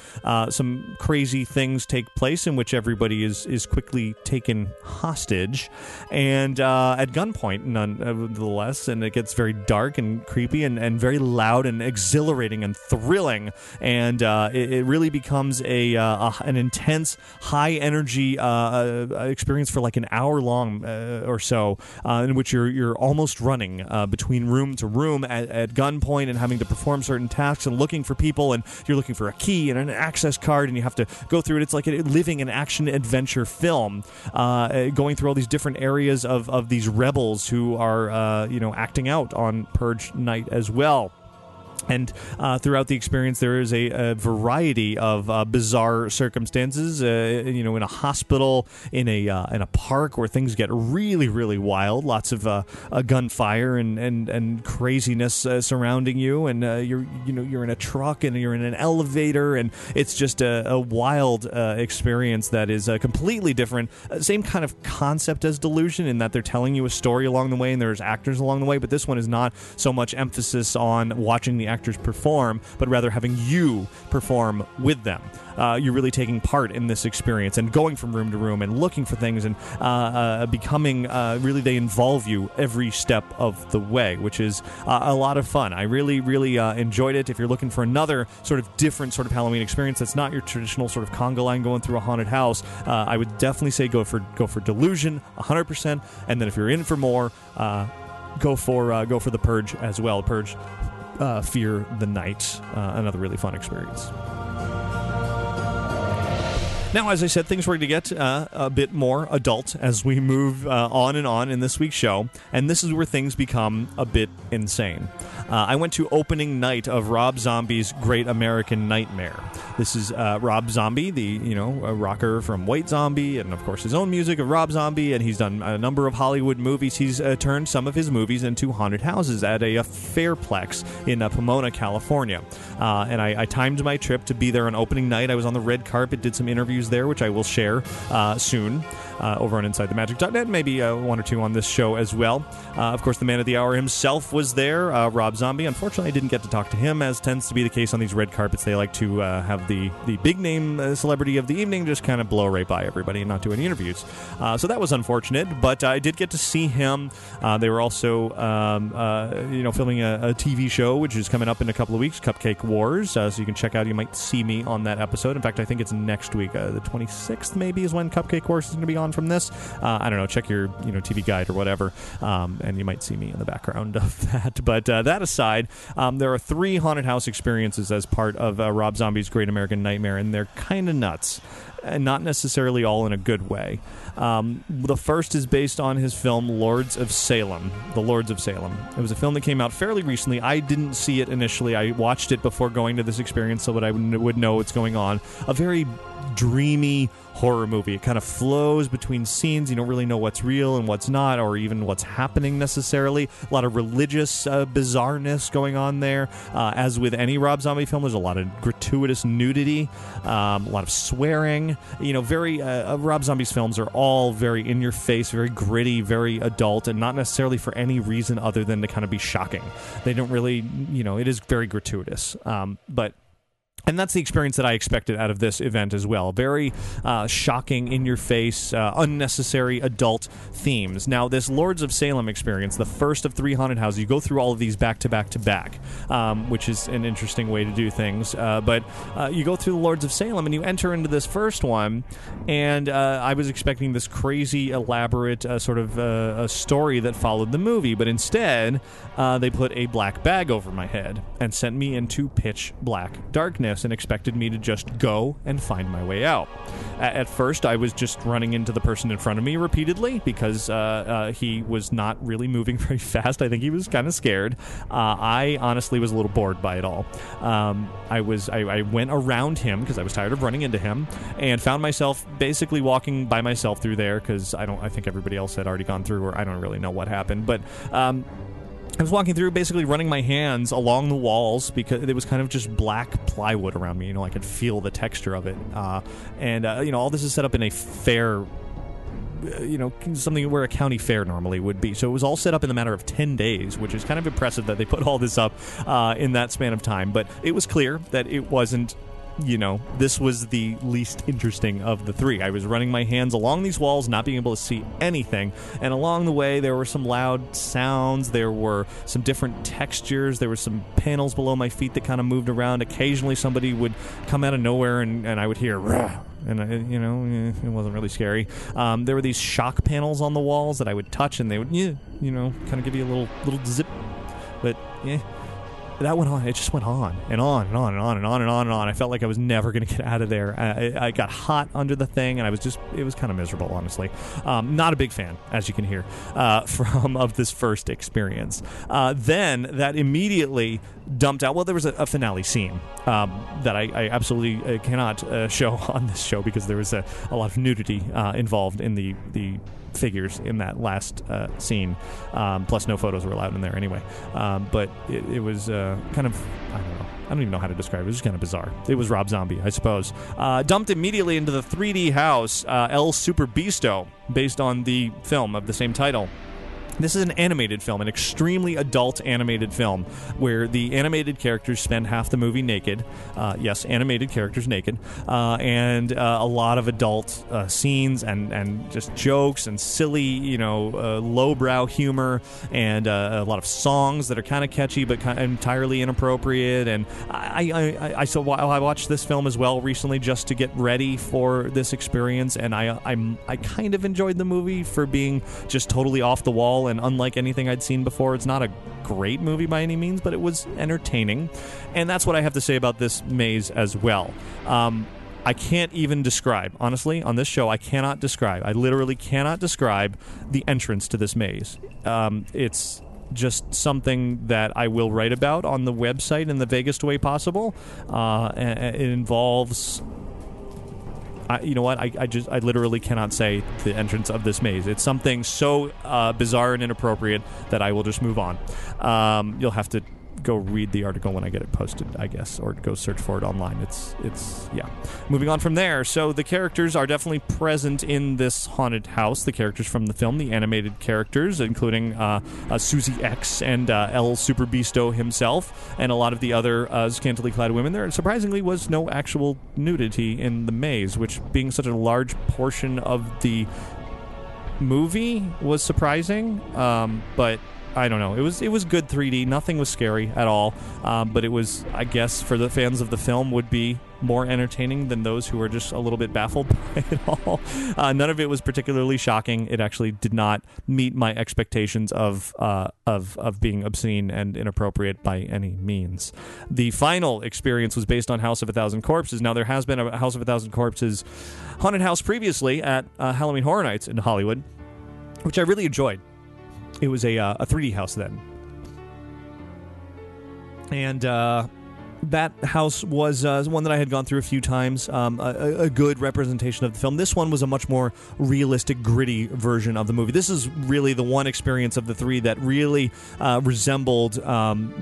some crazy things take place in which everybody is quickly taken hostage and at gunpoint, nonetheless, and it gets very dark and creepy and very loud and exhilarating and thrilling, and it really becomes an intense, high-energy experience for like an hour long or so, in which you're almost running between room to room at gunpoint and having to perform certain tasks and looking for people, and you're looking for a key and an access card, and you have to go through it. It's like living an action-adventure film, going through all these different areas of these rebels who are, acting out on Purge night as well. And throughout the experience, there is a variety of bizarre circumstances. In a hospital, in a park where things get really, really wild. Lots of gunfire and craziness surrounding you, and you're in a truck and you're in an elevator, and it's just a wild experience that is completely different. Same kind of concept as Delusion in that they're telling you a story along the way, and there's actors along the way. But this one is not so much emphasis on watching the actors perform, but rather having you perform with them. You're really taking part in this experience and going from room to room and looking for things and becoming, really they involve you every step of the way, which is a lot of fun. I really, really enjoyed it. If you're looking for another sort of different sort of Halloween experience that's not your traditional sort of conga line going through a haunted house, I would definitely say go for Delusion 100%, and then if you're in for more, go for the Purge as well. Purge Fear the Night, another really fun experience. Now, as I said, things were going to get a bit more adult as we move on and on in this week's show, and this is where things become a bit insane. I went to opening night of Rob Zombie's Great American Nightmare. This is Rob Zombie, the a rocker from White Zombie, and of course his own music of Rob Zombie, and he's done a number of Hollywood movies. He's turned some of his movies into haunted houses at a fairplex in Pomona, California. And I timed my trip to be there on opening night. I was on the red carpet, did some interviews there, which I will share soon over on InsideTheMagic.net, maybe one or two on this show as well. Of course, the man of the hour himself was there, Rob Zombie. Unfortunately, I didn't get to talk to him, as tends to be the case on these red carpets. They like to have the big-name celebrity of the evening just kind of blow right by everybody and not do any interviews. So that was unfortunate, but I did get to see him. They were also filming a TV show, which is coming up in a couple of weeks, Cupcake Wars, so you can check out. You might see me on that episode. In fact, I think it's next week. The 26th maybe is when Cupcake Wars is going to be on from this. I don't know. Check your TV guide or whatever, and you might see me in the background of that. But that aside, there are 3 haunted house experiences as part of Rob Zombie's Great American Nightmare, and they're kind of nuts. And not necessarily all in a good way. The first is based on his film Lords of Salem. The Lords of Salem. It was a film that came out fairly recently. I didn't see it initially. I watched it before going to this experience so that I would know what's going on. A very dreamy horror movie. It kind of flows between scenes. You don't really know what's real and what's not, or even what's happening necessarily. A lot of religious bizarreness going on there. As with any Rob Zombie film, there's a lot of gratuitous nudity, a lot of swearing. Rob Zombie's films are all very in your face, very gritty, very adult, and not necessarily for any reason other than to kind of be shocking. They don't really, it is very gratuitous. And that's the experience that I expected out of this event as well. Very shocking, in-your-face, unnecessary adult themes. Now, this Lords of Salem experience, the first of 3 haunted houses, you go through all of these back to back to back, which is an interesting way to do things. But you go through the Lords of Salem, and you enter into this first one, and I was expecting this crazy, elaborate sort of a story that followed the movie. But instead, they put a black bag over my head and sent me into pitch black darkness and expected me to just go and find my way out. At first, I was just running into the person in front of me repeatedly because he was not really moving very fast. I think he was kind of scared. I honestly was a little bored by it all. I went around him because I was tired of running into him, and found myself basically walking by myself through there because I think everybody else had already gone through, or I don't really know what happened, but I was walking through, basically running my hands along the walls because it was kind of just black plywood around me. I could feel the texture of it. All this is set up in a fair, something where a county fair normally would be. So it was all set up in the matter of 10 days, which is kind of impressive that they put all this up in that span of time. But it was clear that it wasn't, this was the least interesting of the 3. I was running my hands along these walls, not being able to see anything, and along the way there were some loud sounds, there were some different textures, there were some panels below my feet that kind of moved around. Occasionally somebody would come out of nowhere and I would hear "Rah!" And it wasn't really scary. There were these shock panels on the walls that I would touch, and they would kind of give you a little zip, but that went on. It just went on and on and on and on and on and on and on. I felt like I was never going to get out of there. I got hot under the thing, and it was kind of miserable, honestly. Not a big fan, as you can hear, of this first experience. Then that immediately dumped out. Well, there was a finale scene that I absolutely cannot show on this show because there was a lot of nudity involved in the figures in that last scene. Plus, no photos were allowed in there anyway. But it was kind of, I don't know. I don't even know how to describe it. It was just kind of bizarre. It was Rob Zombie, I suppose. Dumped immediately into the 3D house, El Super Bisto, based on the film of the same title. This is an animated film, an extremely adult animated film, where the animated characters spend half the movie naked. Yes, animated characters naked. And a lot of adult scenes and just jokes and silly, lowbrow humor, and a lot of songs that are kind of catchy but kind of entirely inappropriate. And I watched this film as well recently just to get ready for this experience, and I kind of enjoyed the movie for being just totally off the wall and unlike anything I'd seen before. It's not a great movie by any means, but it was entertaining, and that's what I have to say about this maze as well. I can't even describe, honestly, on this show, I literally cannot describe the entrance to this maze. It's just something that I will write about on the website in the vaguest way possible. It involves... you know what? I literally cannot say the entrance of this maze. It's something so bizarre and inappropriate that I will just move on. You'll have to go read the article when I get it posted, I guess, or go search for it online. It's yeah. Moving on from there. So the characters are definitely present in this haunted house. The characters from the film, the animated characters, including Susie X and El Super Beasto himself, and a lot of the other scantily clad women. There surprisingly was no actual nudity in the maze, which, being such a large portion of the movie, was surprising. But I don't know. It was good 3D. Nothing was scary at all. But it was, I guess, for the fans of the film, would be more entertaining than those who are just a little bit baffled by it all. None of it was particularly shocking. It actually did not meet my expectations of being obscene and inappropriate by any means. The final experience was based on House of a Thousand Corpses. Now, there has been a House of a Thousand Corpses haunted house previously at Halloween Horror Nights in Hollywood, which I really enjoyed. It was a 3D house then. And that house was one that I had gone through a few times, a good representation of the film. This one was a much more realistic, gritty version of the movie. This is really the one experience of the three that really resembled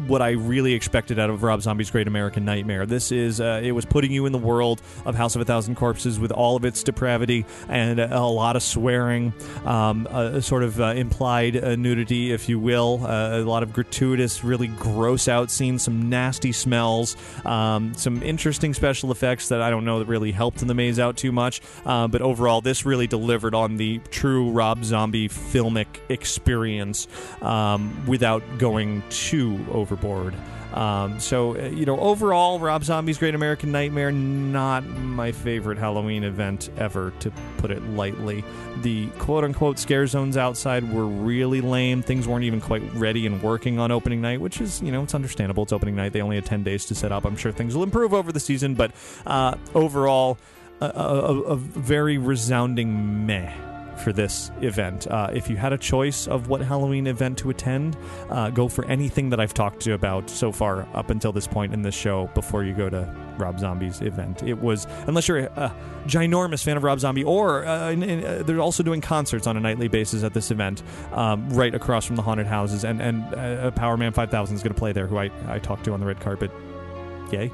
what I really expected out of Rob Zombie's Great American Nightmare. This is, it was putting you in the world of House of a Thousand Corpses with all of its depravity and a lot of swearing, a sort of implied nudity, if you will, a lot of gratuitous, really gross out scenes, some nasty smells, some interesting special effects that I don't know that really helped in the maze out too much, but overall this really delivered on the true Rob Zombie filmic experience without going too overboard. Overall, Rob Zombie's Great American Nightmare, not my favorite Halloween event ever, to put it lightly. The quote-unquote scare zones outside were really lame. Things weren't even quite ready and working on opening night, which is, it's understandable. It's opening night. They only had 10 days to set up. I'm sure things will improve over the season, but overall, a very resounding meh for this event. If you had a choice of what Halloween event to attend, go for anything that I've talked to you about so far up until this point in this show before you go to Rob Zombie's event. It was, unless you're a ginormous fan of Rob Zombie, or they're also doing concerts on a nightly basis at this event, right across from the haunted houses, and Power Man 5000 is going to play there, who I talked to on the red carpet. Yay.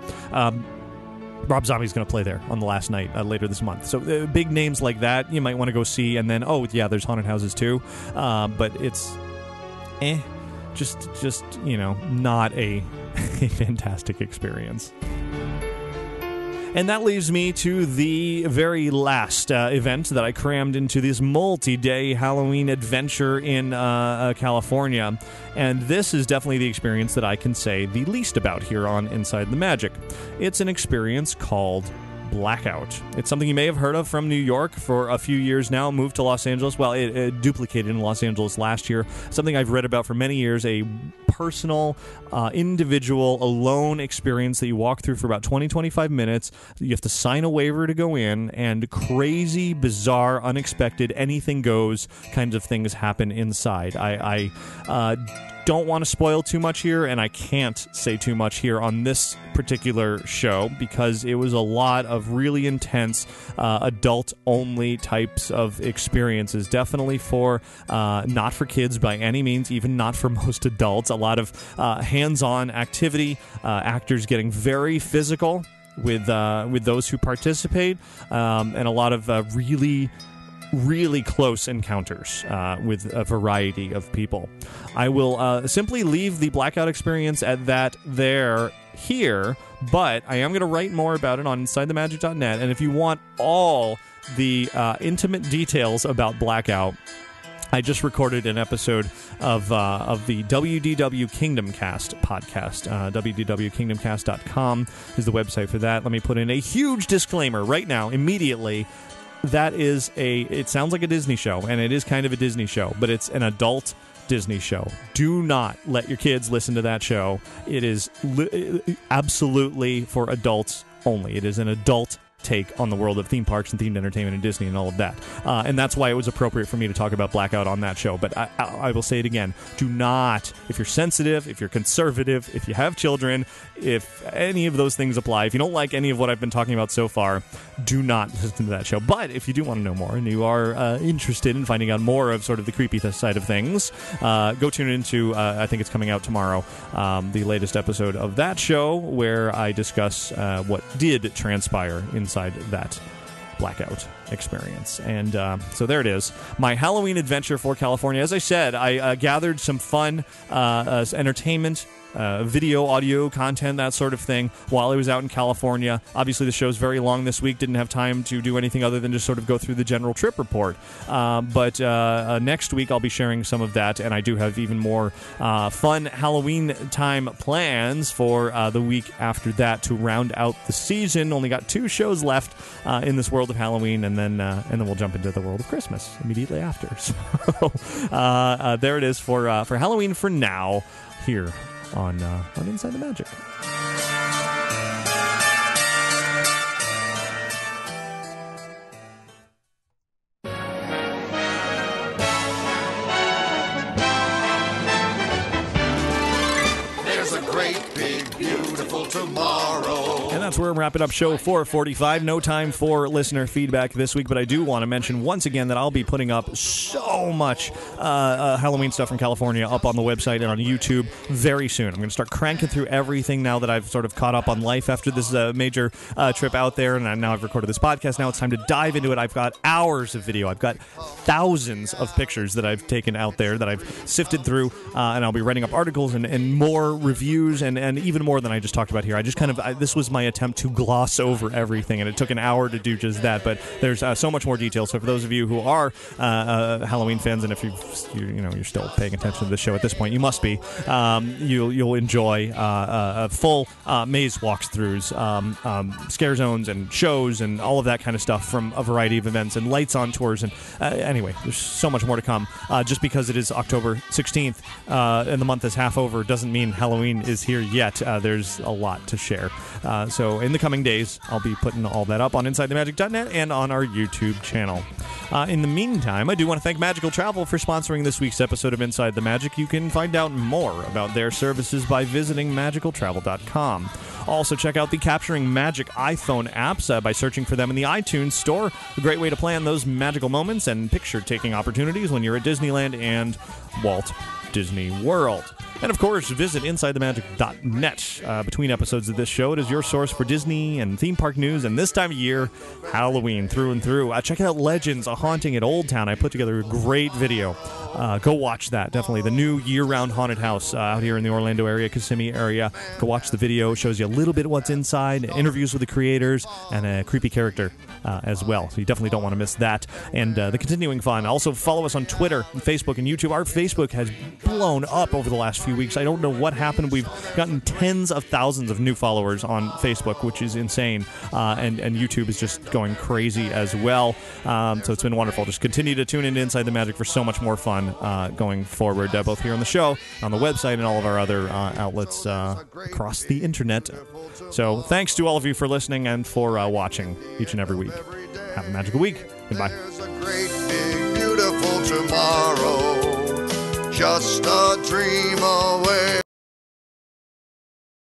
Rob Zombie's going to play there on the last night later this month. So big names like that you might want to go see, and then, there's haunted houses too. But it's just not a fantastic experience. And that leaves me to the very last event that I crammed into this multi-day Halloween adventure in California. And this is definitely the experience that I can say the least about here on Inside the Magic. It's an experience called Blackout. It's something you may have heard of from New York for a few years now, moved to Los Angeles. Well, it duplicated in Los Angeles last year. Something I've read about for many years, a personal, individual, alone experience that you walk through for about 20-25 minutes. You have to sign a waiver to go in, and crazy, bizarre, unexpected, anything goes kinds of things happen inside. I don't want to spoil too much here, and I can't say too much here on this particular show because it was a lot of really intense adult-only types of experiences. Definitely not for kids by any means, even not for most adults. A lot of hands-on activity, actors getting very physical with those who participate, and a lot of really close encounters with a variety of people. I will simply leave the Blackout experience at that here, but I am going to write more about it on InsideTheMagic.net, and if you want all the intimate details about Blackout, I just recorded an episode of the WDW Kingdom Cast podcast. WDWKingdomCast.com is the website for that. Let me put in a huge disclaimer right now, immediately. That is it sounds like a Disney show, and it is kind of a Disney show, but it's an adult Disney show. Do not let your kids listen to that show. It is absolutely for adults only. It is an adult take on the world of theme parks and themed entertainment and Disney and all of that. And that's why it was appropriate for me to talk about Blackout on that show. But I will say it again. Do not, if you're sensitive, if you're conservative, if you have children, if any of those things apply, if you don't like any of what I've been talking about so far, do not listen to that show. But if you do want to know more and you are interested in finding out more of sort of the creepy side of things, go tune into, I think it's coming out tomorrow, the latest episode of that show where I discuss what did transpire inside that Blackout experience. And so there it is. My Halloween adventure for California. As I said, I gathered some fun entertainment, video, audio content, that sort of thing, while I was out in California. Obviously, the show's very long this week. Didn't have time to do anything other than just sort of go through the general trip report. But next week, I'll be sharing some of that, and I do have even more fun Halloween time plans for the week after that to round out the season. Only got 2 shows left in this world of Halloween, and then we'll jump into the world of Christmas immediately after. So there it is for Halloween for now here on Inside the Magic. There's a great, big, beautiful tomorrow. And that's where I'm wrapping up show 445. No time for listener feedback this week, but I do want to mention once again that I'll be putting up so much Halloween stuff from California up on the website and on YouTube very soon. I'm going to start cranking through everything now that I've sort of caught up on life after this major trip out there, and now I've recorded this podcast. Now it's time to dive into it. I've got hours of video. I've got thousands of pictures that I've taken out there that I've sifted through, and I'll be writing up articles and more reviews and even more than I just talked about here. I just this was my attempt to gloss over everything, and it took an hour to do just that, but there's so much more detail. So for those of you who are Halloween fans, and if you're still paying attention to this show at this point, you must be, you'll enjoy full maze walkthroughs, scare zones and shows and all of that kind of stuff from a variety of events and lights on tours. And anyway, there's so much more to come. Just because it is October 16th and the month is half over doesn't mean Halloween is here yet. There's a lot to share. So in the coming days, I'll be putting all that up on InsideTheMagic.net and on our YouTube channel. In the meantime, I do want to thank Magical Travel for sponsoring this week's episode of Inside the Magic. You can find out more about their services by visiting magicaltravel.com. Also, check out the Capturing Magic iPhone apps by searching for them in the iTunes Store. A great way to plan those magical moments and picture-taking opportunities when you're at Disneyland and Walt Disney World. And, of course, visit InsideTheMagic.net. Between episodes of this show, it is your source for Disney and theme park news, and this time of year, Halloween through and through. Check out Legends, A Haunting at Old Town. I put together a great video. Go watch that, definitely. The new year-round haunted house out here in the Orlando area, Kissimmee area. Go watch the video. It shows you a little bit what's inside, interviews with the creators, and a creepy character as well. So you definitely don't want to miss that. And the continuing fun. Also, follow us on Twitter, and Facebook, and YouTube. Our Facebook has blown up over the last few weeks. I don't know what happened. We've gotten tens of thousands of new followers on Facebook, which is insane. And YouTube is just going crazy as well. So it's been wonderful. Just continue to tune into Inside the Magic for so much more fun going forward, both here on the show, on the website, and all of our other outlets across the internet. So thanks to all of you for listening and for watching each and every week. Have a magical week. Goodbye. There's a great, big, beautiful tomorrow, just a dream away.